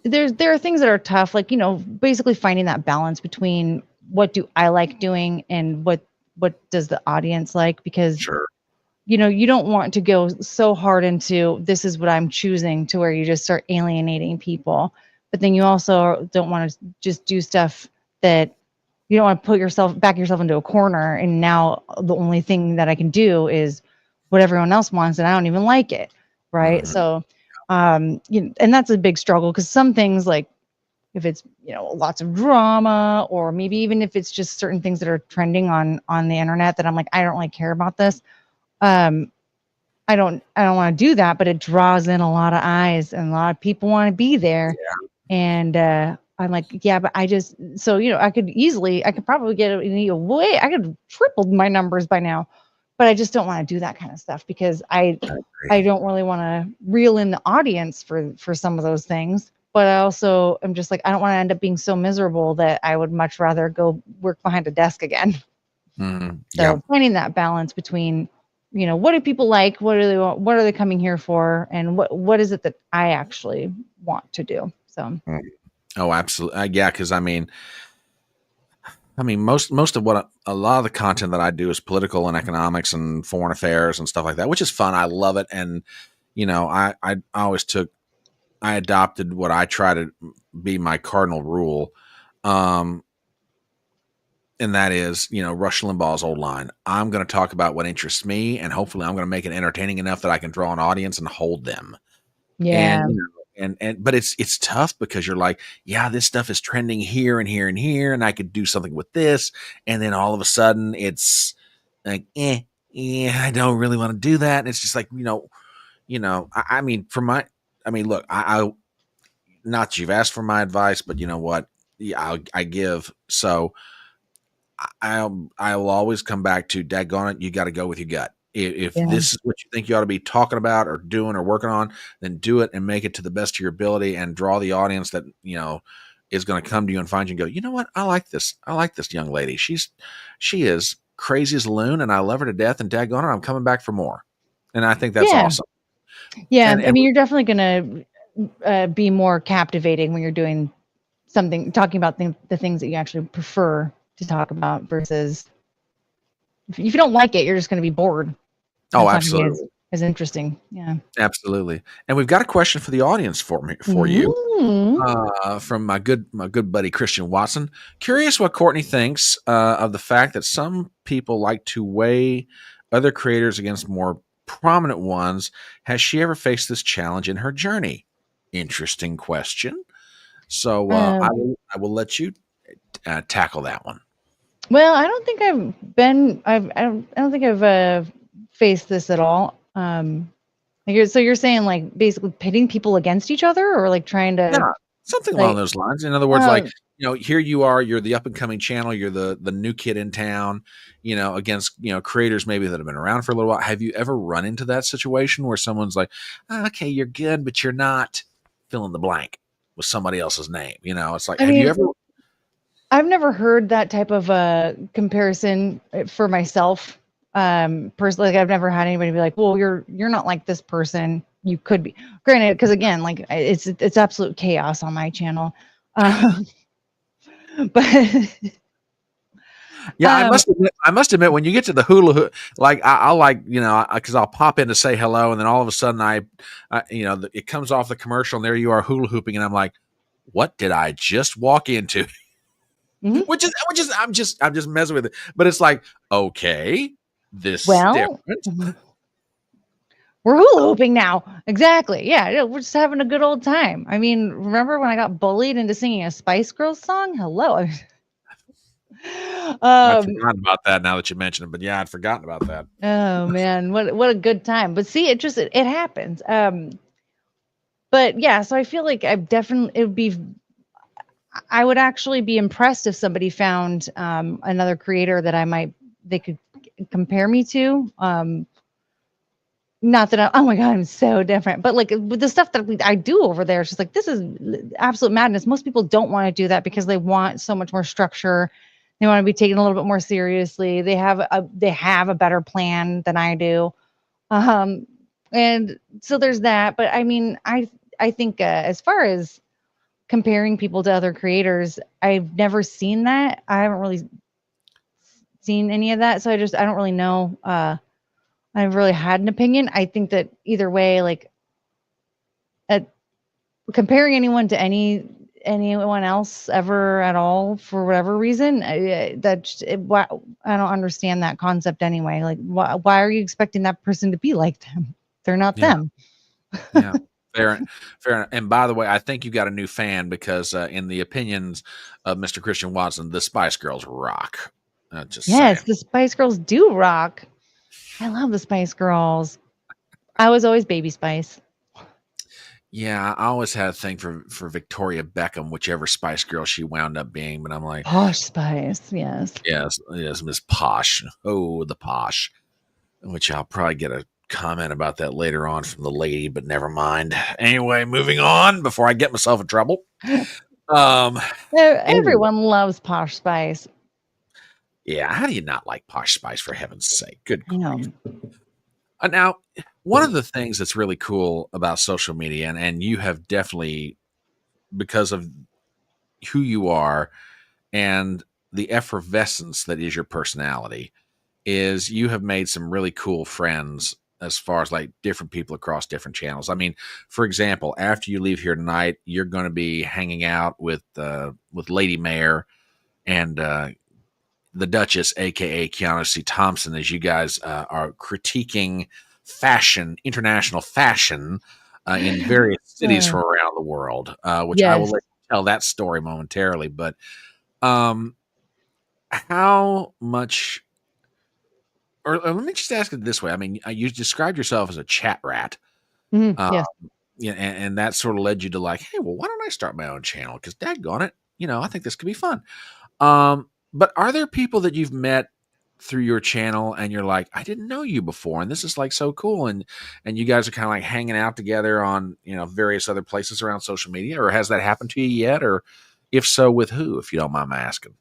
[SPEAKER 2] there are things that are tough, like basically finding that balance between what do I like doing and what does the audience like, because
[SPEAKER 1] Sure.
[SPEAKER 2] you don't want to go so hard into this is what I'm choosing to where you just start alienating people, but then you also don't want to just do stuff that you don't want to put yourself into a corner, and now the only thing that I can do is what everyone else wants and I don't even like it, right?
[SPEAKER 1] Mhm.
[SPEAKER 2] So and that's a big struggle because some things, like if it's lots of drama, or maybe even if it's just certain things that are trending on the internet that I'm like, I don't really care about this, um I don't want to do that, but it draws in a lot of eyes and a lot of people want to be there. And I'm like, yeah, but I just, so, I could probably get I could have tripled my numbers by now, but I just don't want to do that kind of stuff because I don't really want to reel in the audience for some of those things. But I also am just like, I don't want to end up being so miserable that I would much rather go work behind a desk again. So finding that balance between, what do people like? What do they want? What are they coming here for? And what is it that I actually want to do? So.
[SPEAKER 1] Oh, absolutely. Yeah. Cause I mean, most of what a lot of the content that I do is political and economics and foreign affairs and stuff like that, which is fun. I love it. And, I adopted what I try to be my cardinal rule. And that is, Rush Limbaugh's old line. I'm going to talk about what interests me, and hopefully I'm going to make it entertaining enough that I can draw an audience and hold them.
[SPEAKER 2] Yeah.
[SPEAKER 1] But it's tough because you're like, yeah, this stuff is trending here and here and here, and I could do something with this. And then all of a sudden it's like, I don't really want to do that. And it's just like, look, I not that you've asked for my advice, but you know what? Yeah, I give. So I'll always come back to, daggone it, you got to go with your gut. If this is what you think you ought to be talking about or doing or working on, then do it and make it to the best of your ability and draw the audience that, is going to come to you and find you and go, you know what? I like this. I like this young lady. She is crazy as a loon and I love her to death, and daggone it, I'm coming back for more. And I think that's awesome.
[SPEAKER 2] Yeah. And you're definitely going to be more captivating when you're doing something, talking about the things that you actually prefer to talk about versus if you don't like it, you're just going to be bored.
[SPEAKER 1] Oh, absolutely.
[SPEAKER 2] As interesting. Yeah.
[SPEAKER 1] Absolutely. And we've got a question for the audience for you from my good buddy, Christian Watson. Curious what Courtney thinks of the fact that some people like to weigh other creators against more prominent ones. Has she ever faced this challenge in her journey? Interesting question. So I will let you tackle that one.
[SPEAKER 2] Well, I don't think I don't think I've faced this at all. So you're saying like basically pitting people against each other, or like trying to
[SPEAKER 1] something along those lines. In other words, like, here you are, you're the up and coming channel, you're the new kid in town, against, creators maybe that have been around for a little while. Have you ever run into that situation where someone's like, okay, you're good, but you're not fill in the blank with somebody else's name? It's like, you ever?
[SPEAKER 2] I've never heard that type of comparison for myself. Personally, like I've never had anybody be like, well, you're not like this person. You could be. Granted, because again, like it's absolute chaos on my channel. But
[SPEAKER 1] yeah, I must admit, when you get to the hula hoop, like I'll like, because I'll pop in to say hello, and then all of a sudden it comes off the commercial, and there you are hula hooping, and I'm like, what did I just walk into? Mm-hmm. Which is I'm just messing with it, but it's like, okay, this is different.
[SPEAKER 2] We're hula hooping now. Exactly. Yeah, we're just having a good old time. I mean, remember when I got bullied into singing a Spice Girls song? Hello.
[SPEAKER 1] I've forgotten about that now that you mentioned it, but yeah, I'd forgotten about that.
[SPEAKER 2] Oh man, what a good time. But see, it happens. But yeah, so I feel like I would actually be impressed if somebody found another creator that they could compare me to. Not that oh my God, I'm so different, but like with the stuff that I do over there, it's just like, this is absolute madness. Most people don't want to do that because they want so much more structure. They want to be taken a little bit more seriously. They have a better plan than I do. And so there's that. But I mean, I think as far as comparing people to other creators, I've never seen that. I haven't really seen any of that. So I don't really know. I've really had an opinion. I think that either way, like comparing anyone to anyone else ever at all for whatever reason, I don't understand that concept anyway. Like, why are you expecting that person to be like them? They're not them.
[SPEAKER 1] Yeah. Fair. And by the way, I think you got a new fan because in the opinions of Mr. Christian Watson, the Spice Girls rock.
[SPEAKER 2] Yes, the Spice Girls do rock. I love the Spice Girls. I was always Baby Spice.
[SPEAKER 1] Yeah, I always had a thing for Victoria Beckham, whichever Spice Girl she wound up being. But I'm like,
[SPEAKER 2] Posh Spice, yes.
[SPEAKER 1] yes, yes, Miss Posh. Oh, the Posh. Which I'll probably get a comment about that later on from the lady, but never mind. Anyway, moving on before I get myself in trouble. Um, anyway,
[SPEAKER 2] Everyone loves Posh Spice.
[SPEAKER 1] yeah, how do you not like Posh Spice for heaven's sake? Good
[SPEAKER 2] I
[SPEAKER 1] grief.
[SPEAKER 2] know.
[SPEAKER 1] Now, one of the things that's really cool about social media, and you have definitely, because of who you are and the effervescence that is your personality, is you have made some really cool friends as far as like different people across different channels. I mean, for example, after you leave here tonight, you're going to be hanging out with Lady Mayor and the Duchess, aka Keanu C. Thompson, as you guys are critiquing fashion, international fashion, in various cities
[SPEAKER 2] Uh,
[SPEAKER 1] from around the world, which I will
[SPEAKER 2] yes.
[SPEAKER 1] let you tell that story momentarily. But um, how much, or let me just ask it this way: I mean, you described yourself as a chat rat. Uh,
[SPEAKER 2] Yes.
[SPEAKER 1] yeah, and that sort of led you to like, hey, well, why don't I start my own channel? Because daggone it, I think this could be fun. But are there people that you've met through your channel and you're like, I didn't know you before, and this is like so cool, and you guys are kind of like hanging out together on various other places around social media, or has that happened to you yet? Or if so, with who, if you don't mind my asking?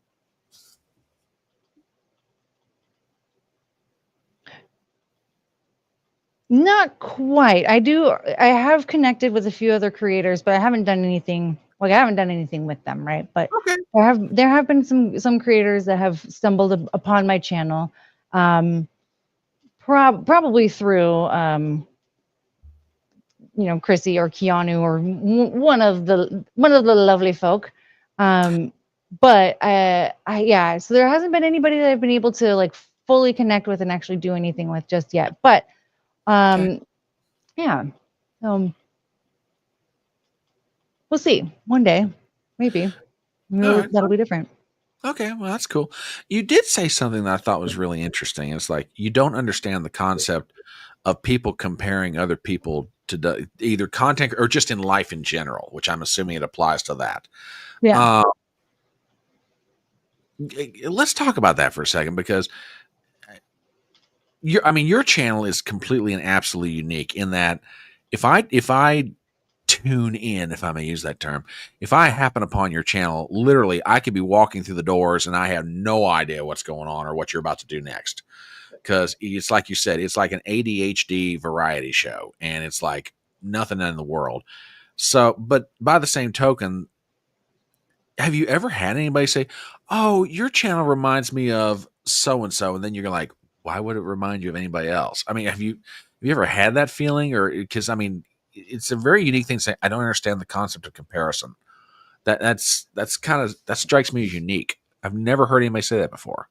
[SPEAKER 2] Not quite. I have connected with a few other creators, but I haven't done anything with them, right? But
[SPEAKER 1] Okay.
[SPEAKER 2] there have been some creators that have stumbled upon my channel, um, probably through Chrissy or Keanu or one of the lovely folk. Um, but yeah, so there hasn't been anybody that I've been able to like fully connect with and actually do anything with just yet. But
[SPEAKER 1] Okay.
[SPEAKER 2] um, yeah, um, we'll see one day, maybe.
[SPEAKER 1] All right.
[SPEAKER 2] That'll be different.
[SPEAKER 1] Okay, well, that's cool. You did say something that I thought was really interesting. It's like you don't understand the concept of people comparing other people to either content or just in life in general, which I'm assuming it applies to that.
[SPEAKER 2] Yeah.
[SPEAKER 1] Uh, let's talk about that for a second, because your channel is completely and absolutely unique in that if I tune in, if I may use that term, if I happen upon your channel, literally I could be walking through the doors and I have no idea what's going on or what you're about to do next. Because it's like you said, it's like an ADHD variety show, and it's like nothing in the world. So, but by the same token, have you ever had anybody say, "Oh, your channel reminds me of so and so," and then you're like, "Why would it remind you of anybody else?" I mean, have you ever had that feeling? Or because I mean, it's a very unique thing to say. I don't understand the concept of comparison. That's kind of that strikes me as unique. I've never heard anybody say that before.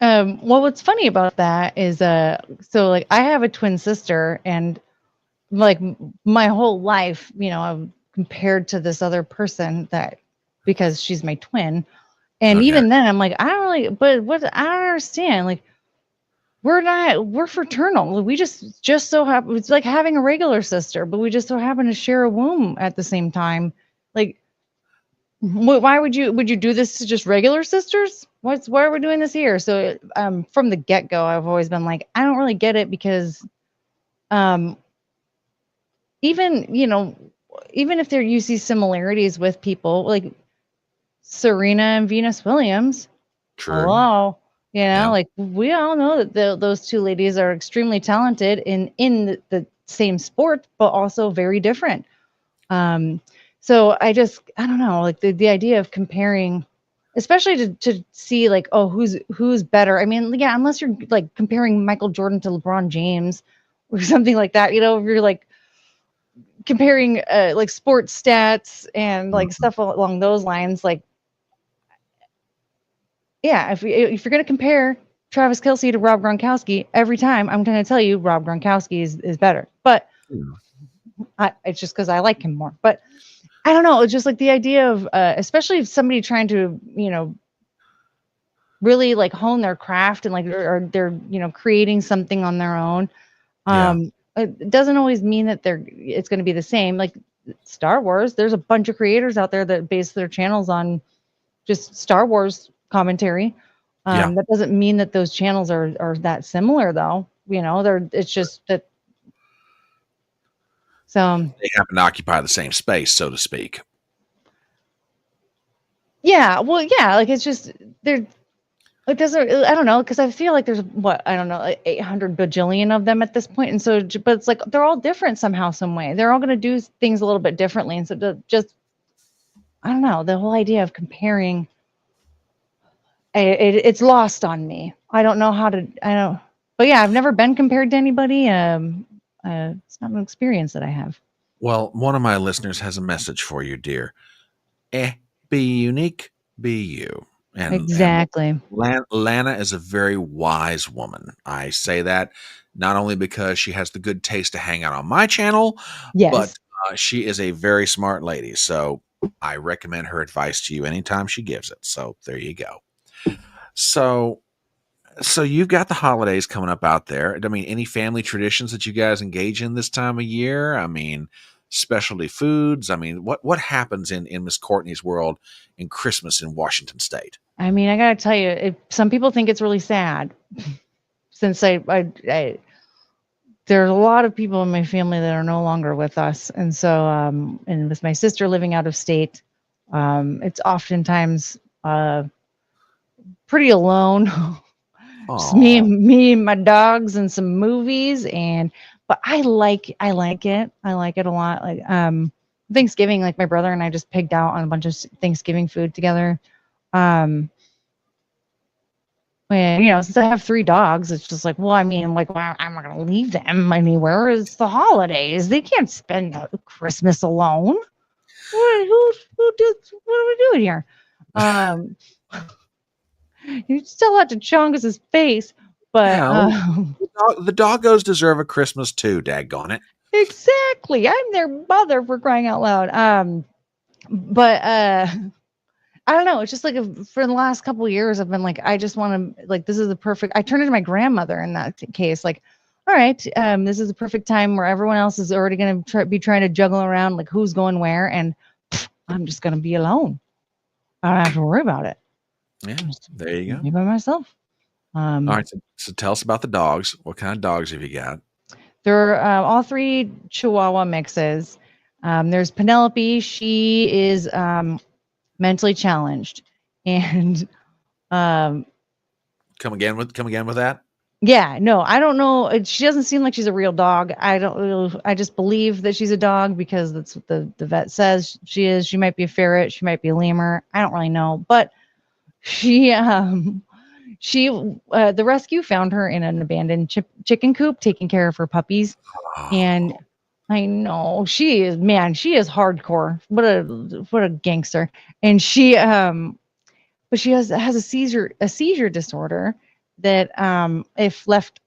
[SPEAKER 2] Well, what's funny about that is, so like I have a twin sister, and like my whole life, I'm compared to this other person that because she's my twin. And
[SPEAKER 1] Okay,
[SPEAKER 2] even then I'm like, I don't really, but what I don't understand, like we're fraternal. We just so happen, it's like having a regular sister, but we just so happen to share a womb at the same time. Like, why would you do this to just regular sisters? Why are we doing this here? So from the get-go, I've always been like, I don't really get it because um even even if you see similarities with people like Serena and Venus Williams.
[SPEAKER 1] true.
[SPEAKER 2] Hello.
[SPEAKER 1] Yeah,
[SPEAKER 2] Like we all know that those two ladies are extremely talented in the same sport, but also very different. Um, so I don't know, like the idea of comparing, especially to see like, oh, who's better. I mean, yeah, unless you're like comparing Michael Jordan to LeBron James or something like that, if you're like comparing like sports stats and like
[SPEAKER 1] mhm,
[SPEAKER 2] stuff along those lines, like yeah, if you're gonna compare Travis Kelsey to Rob Gronkowski every time, I'm gonna tell you Rob Gronkowski is better. But
[SPEAKER 1] yeah,
[SPEAKER 2] it's just because I like him more. But I don't know. It's just like the idea of, especially if somebody trying to, really like hone their craft and like or they're creating something on their own.
[SPEAKER 1] yeah.
[SPEAKER 2] it doesn't always mean that it's going to be the same. Like Star Wars, there's a bunch of creators out there that base their channels on just Star Wars commentary.
[SPEAKER 1] Yeah,
[SPEAKER 2] That doesn't mean that those channels are that similar, though. It's just that. So
[SPEAKER 1] they happen to occupy the same space, so to speak.
[SPEAKER 2] yeah, well, yeah, like it's just there. It doesn't. I don't know, because I feel like there's what I don't know, like 800 bajillion of them at this point, and so, but it's like they're all different somehow, some way. They're all going to do things a little bit differently, and so just I don't know, the whole idea of comparing, it's lost on me. I don't know how to. I don't. But yeah, I've never been compared to anybody. It's not an experience that I have.
[SPEAKER 1] Well, one of my listeners has a message for you, dear. Be unique, be you. And
[SPEAKER 2] Exactly.
[SPEAKER 1] Lana is a very wise woman. I say that not only because she has the good taste to hang out on my channel, but
[SPEAKER 2] Yes.
[SPEAKER 1] she is a very smart lady. So I recommend her advice to you anytime she gives it. So there you go. So you've got the holidays coming up out there. I mean, any family traditions that you guys engage in this time of year? I mean, specialty foods. I mean, what happens in Miss Courtney's world in Christmas in Washington State?
[SPEAKER 2] I mean, I gotta tell you, some people think it's really sad, since I there's a lot of people in my family that are no longer with us, and so and with my sister living out of state, it's oftentimes pretty alone. Just
[SPEAKER 1] Oh,
[SPEAKER 2] me and my dogs and some movies, but I like it. I like it a lot. Like Thanksgiving, like my brother and I just pigged out on a bunch of Thanksgiving food together. Um When, since I have 3 dogs, it's just like, well, I mean, like, well, I'm not gonna leave them anywhere. It's the holidays. They can't spend Christmas alone. Who did what are we doing here? Um, you still have to Chongus's face, but
[SPEAKER 1] yeah. The doggos deserve a Christmas too. Daggone it.
[SPEAKER 2] exactly. I'm their mother, for crying out loud. But I don't know. It's just like for the last couple of years, I've been like, I just want to, like, this is the perfect. I turned into my grandmother in that case. Like, all right, this is the perfect time where everyone else is already going to be trying to juggle around, like who's going where, and I'm just going to be alone. I don't have to worry about it.
[SPEAKER 1] Yeah,
[SPEAKER 2] Just
[SPEAKER 1] there you go.
[SPEAKER 2] be by myself.
[SPEAKER 1] All right, so tell us about the dogs. What kind of dogs have you got?
[SPEAKER 2] They're all 3 Chihuahua mixes. There's Penelope. She is mentally challenged, and um,
[SPEAKER 1] Come again with that.
[SPEAKER 2] yeah, no, I don't know. She doesn't seem like she's a real dog. I don't know. I just believe that she's a dog because that's what the vet says she is. She might be a ferret. She might be a lemur. I don't really know. But she, the rescue found her in an abandoned chicken coop taking care of her puppies. And
[SPEAKER 1] Oh,
[SPEAKER 2] I know she is, man, she is hardcore. What a gangster. And but she has a seizure disorder that if left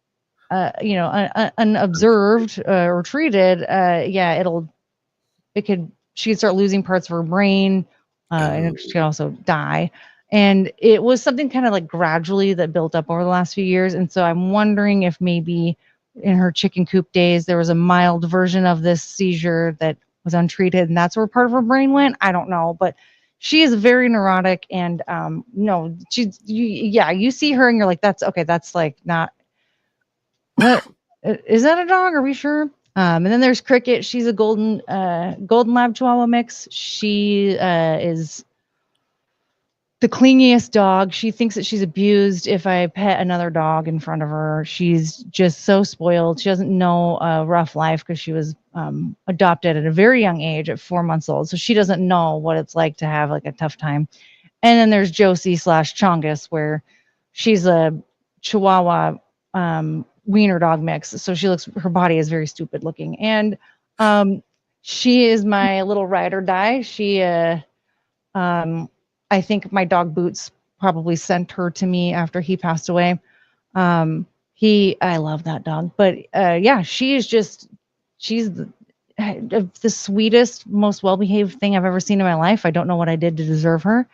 [SPEAKER 2] unobserved or treated, yeah, she could start losing parts of her brain, and she
[SPEAKER 1] oh,
[SPEAKER 2] could also die. And it was something kind of like gradually that built up over the last few years. And so I'm wondering if maybe in her chicken coop days there was a mild version of this seizure that was untreated, and that's where part of her brain went. I don't know, but she is very neurotic, and no, you see her and you're like, that's okay, that's like not what is that, a dog? Are we sure? And then there's Cricket. She's a golden lab Chihuahua mix. She is the clingiest dog. She thinks that she's abused if I pet another dog in front of her. She's just so spoiled. She doesn't know a rough life because she was adopted at a very young age, at 4 months old. So she doesn't know what it's like to have like a tough time. And then there's Josie slash Chongus, where she's a Chihuahua wiener dog mix. So her body is very stupid looking. And she is my little ride or die. I think my dog Boots probably sent her to me after he passed away. I love that dog, but yeah, she's the sweetest, most well-behaved thing I've ever seen in my life. I don't know what I did to deserve her,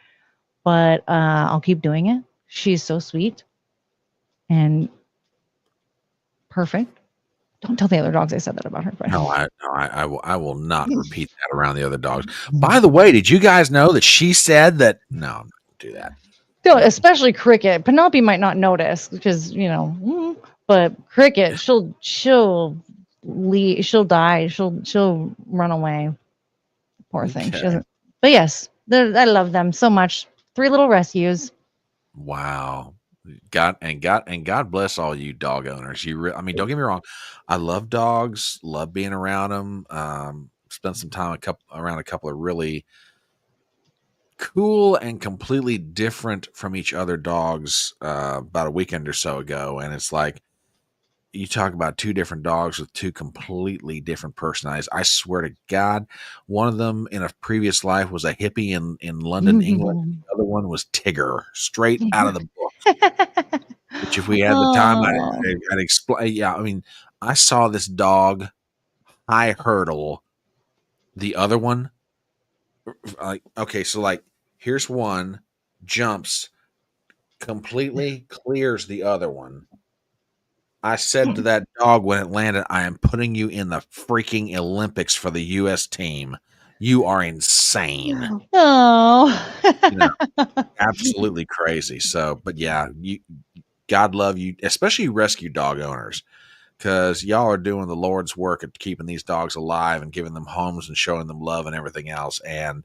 [SPEAKER 2] but I'll keep doing it. She's so sweet and perfect. Don't tell the other dogs I said that about her. But
[SPEAKER 1] No, I will not repeat that around the other dogs. By the way, did you guys know that she said that? No, I'm not gonna do that.
[SPEAKER 2] No,
[SPEAKER 1] No.
[SPEAKER 2] especially Cricket. Penelope might not notice because but Cricket, she'll leave, she'll die, she'll run away. Poor thing. She
[SPEAKER 1] Okay.
[SPEAKER 2] doesn't. But yes, I love them so much. 3 little rescues.
[SPEAKER 1] Wow. God bless all you dog owners. I mean, don't get me wrong. I love dogs, love being around them. Spent some time around a couple of really cool and completely different from each other dogs about a weekend or so ago. And it's like, you talk about 2 different dogs with 2 completely different personalities. I swear to God, one of them in a previous life was a hippie in London, England. The other one was Tigger, straight out of the book. Which, if we had the time,
[SPEAKER 2] Oh.
[SPEAKER 1] I'd explain. Yeah, I mean, I saw this dog high hurdle the other one. Like, okay, so like, here's one, jumps, completely clears the other one. I said to that dog when it landed, I am putting you in the freaking Olympics for the U.S. team. You are insane.
[SPEAKER 2] Oh.
[SPEAKER 1] You know, absolutely crazy. So, but yeah, God love you, especially rescue dog owners, because y'all are doing the Lord's work at keeping these dogs alive and giving them homes and showing them love and everything else. And,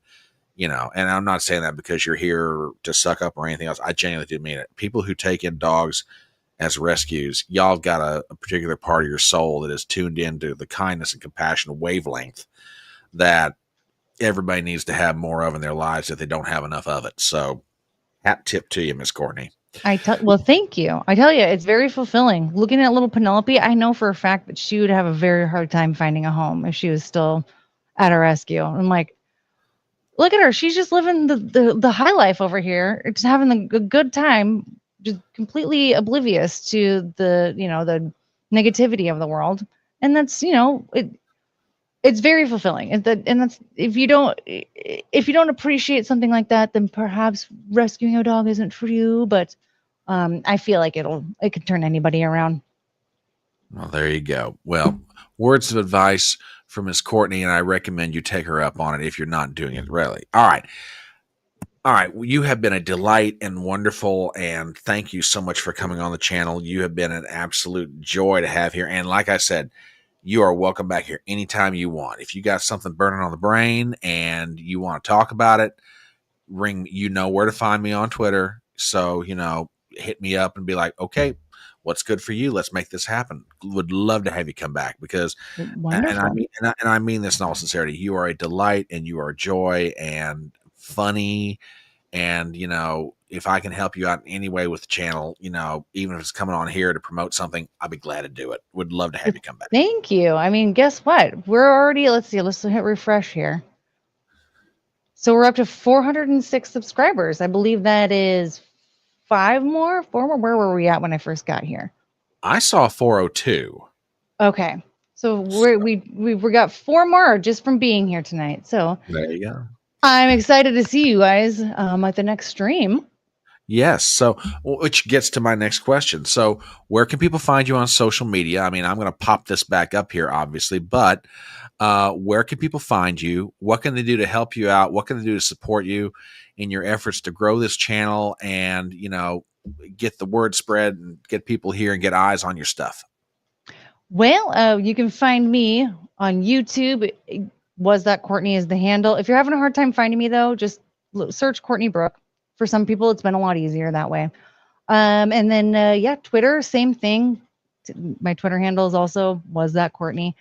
[SPEAKER 1] and I'm not saying that because you're here to suck up or anything else. I genuinely do mean it. People who take in dogs as rescues, y'all got a particular part of your soul that is tuned into the kindness and compassion wavelength that everybody needs to have more of in their lives if they don't have enough of it. So, hat tip to you, Miss Courtney.
[SPEAKER 2] Well, thank you. I tell you, it's very fulfilling. Looking at little Penelope, I know for a fact that she would have a very hard time finding a home if she was still at a rescue. I'm like, look at her. She's just living the high life over here, just having the good time, just completely oblivious to the negativity of the world. And that's, it's very fulfilling. And that's if you don't appreciate something like that, then perhaps rescuing a dog isn't for you. But I feel like it can turn anybody around.
[SPEAKER 1] Well, there you go. Well, words of advice from Miss Courtney, and I recommend you take her up on it if you're not doing it really. All right. All right. Well, you have been a delight and wonderful, and thank you so much for coming on the channel. You have been an absolute joy to have here. And like I said, you are welcome back here anytime you want. If you got something burning on the brain and you want to talk about it, you know where to find me on Twitter. So, hit me up and be like, okay, what's good for you? Let's make this happen. Would love to have you come back because, and I
[SPEAKER 2] Wonderful.
[SPEAKER 1] mean, and I mean this in all sincerity, you are a delight and you are joy and funny. And, if I can help you out in any way with the channel, even if it's coming on here to promote something, I'll be glad to do it. Would love to have you come back.
[SPEAKER 2] Thank you. I mean, guess what? We're already, let's see, let's hit refresh here. So we're up to 406 subscribers. I believe that is 4 more. Where were we at when I first got here?
[SPEAKER 1] I saw 402.
[SPEAKER 2] Okay. So we got 4 more just from being here tonight. So
[SPEAKER 1] There you go.
[SPEAKER 2] I'm excited to see you guys at the next stream.
[SPEAKER 1] Yes. So, which gets to my next question. So, where can people find you on social media? I mean, I'm going to pop this back up here, obviously, but where can people find you? What can they do to help you out? What can they do to support you in your efforts to grow this channel and, get the word spread and get people here and get eyes on your stuff?
[SPEAKER 2] Well, you can find me on YouTube. Was that Courtney is the handle. If you're having a hard time finding me, though, just search Courtney Brooke. For some people, it's been a lot easier that way. And then, Twitter, same thing. My Twitter handle is also was that Courtney.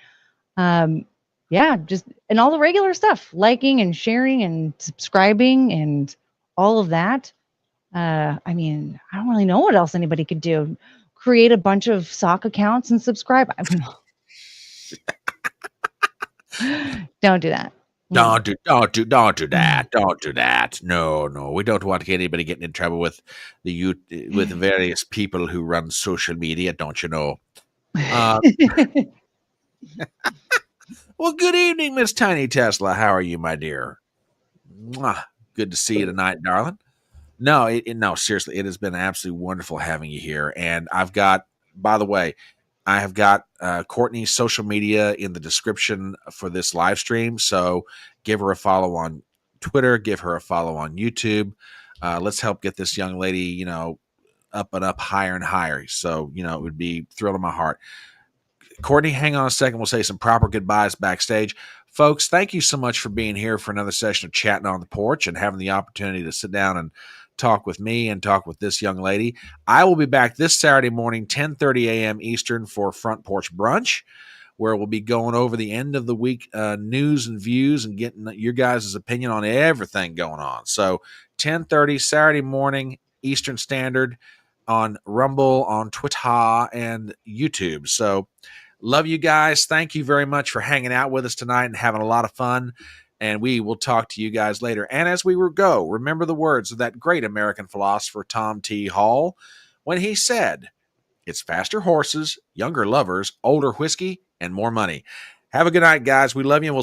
[SPEAKER 2] Just and all the regular stuff, liking and sharing and subscribing and all of that. I mean, I don't really know what else anybody could do. Create a bunch of sock accounts and subscribe. I mean, don't do that.
[SPEAKER 1] Don't do that. Don't do that. No. We don't want to get anybody getting in trouble with with various people who run social media. Don't you know? Well, good evening, Miss Tiny Tesla. How are you, my dear? Mwah. Good to see you tonight, darling. No, seriously, it has been absolutely wonderful having you here. And I've got, by the way, I have got Courtney's social media in the description for this live stream. So give her a follow on Twitter, give her a follow on YouTube. Let's help get this young lady, up and up, higher and higher. So, it would be thrill of my heart. Courtney, hang on a second. We'll say some proper goodbyes backstage. Folks, thank you so much for being here for another session of Chatting on the Porch and having the opportunity to sit down and talk with me and talk with this young lady. I will be back this Saturday morning, 10:30 a.m. Eastern for Front Porch Brunch, where we'll be going over the end of the week news and views and getting your guys' opinion on everything going on. So 10:30 Saturday morning, Eastern Standard, on Rumble, on Twitter, and YouTube. So love you guys. Thank you very much for hanging out with us tonight and having a lot of fun. And we will talk to you guys later. And as we go, remember the words of that great American philosopher, Tom T. Hall, when he said, "It's faster horses, younger lovers, older whiskey, and more money." Have a good night, guys. We love you, and we'll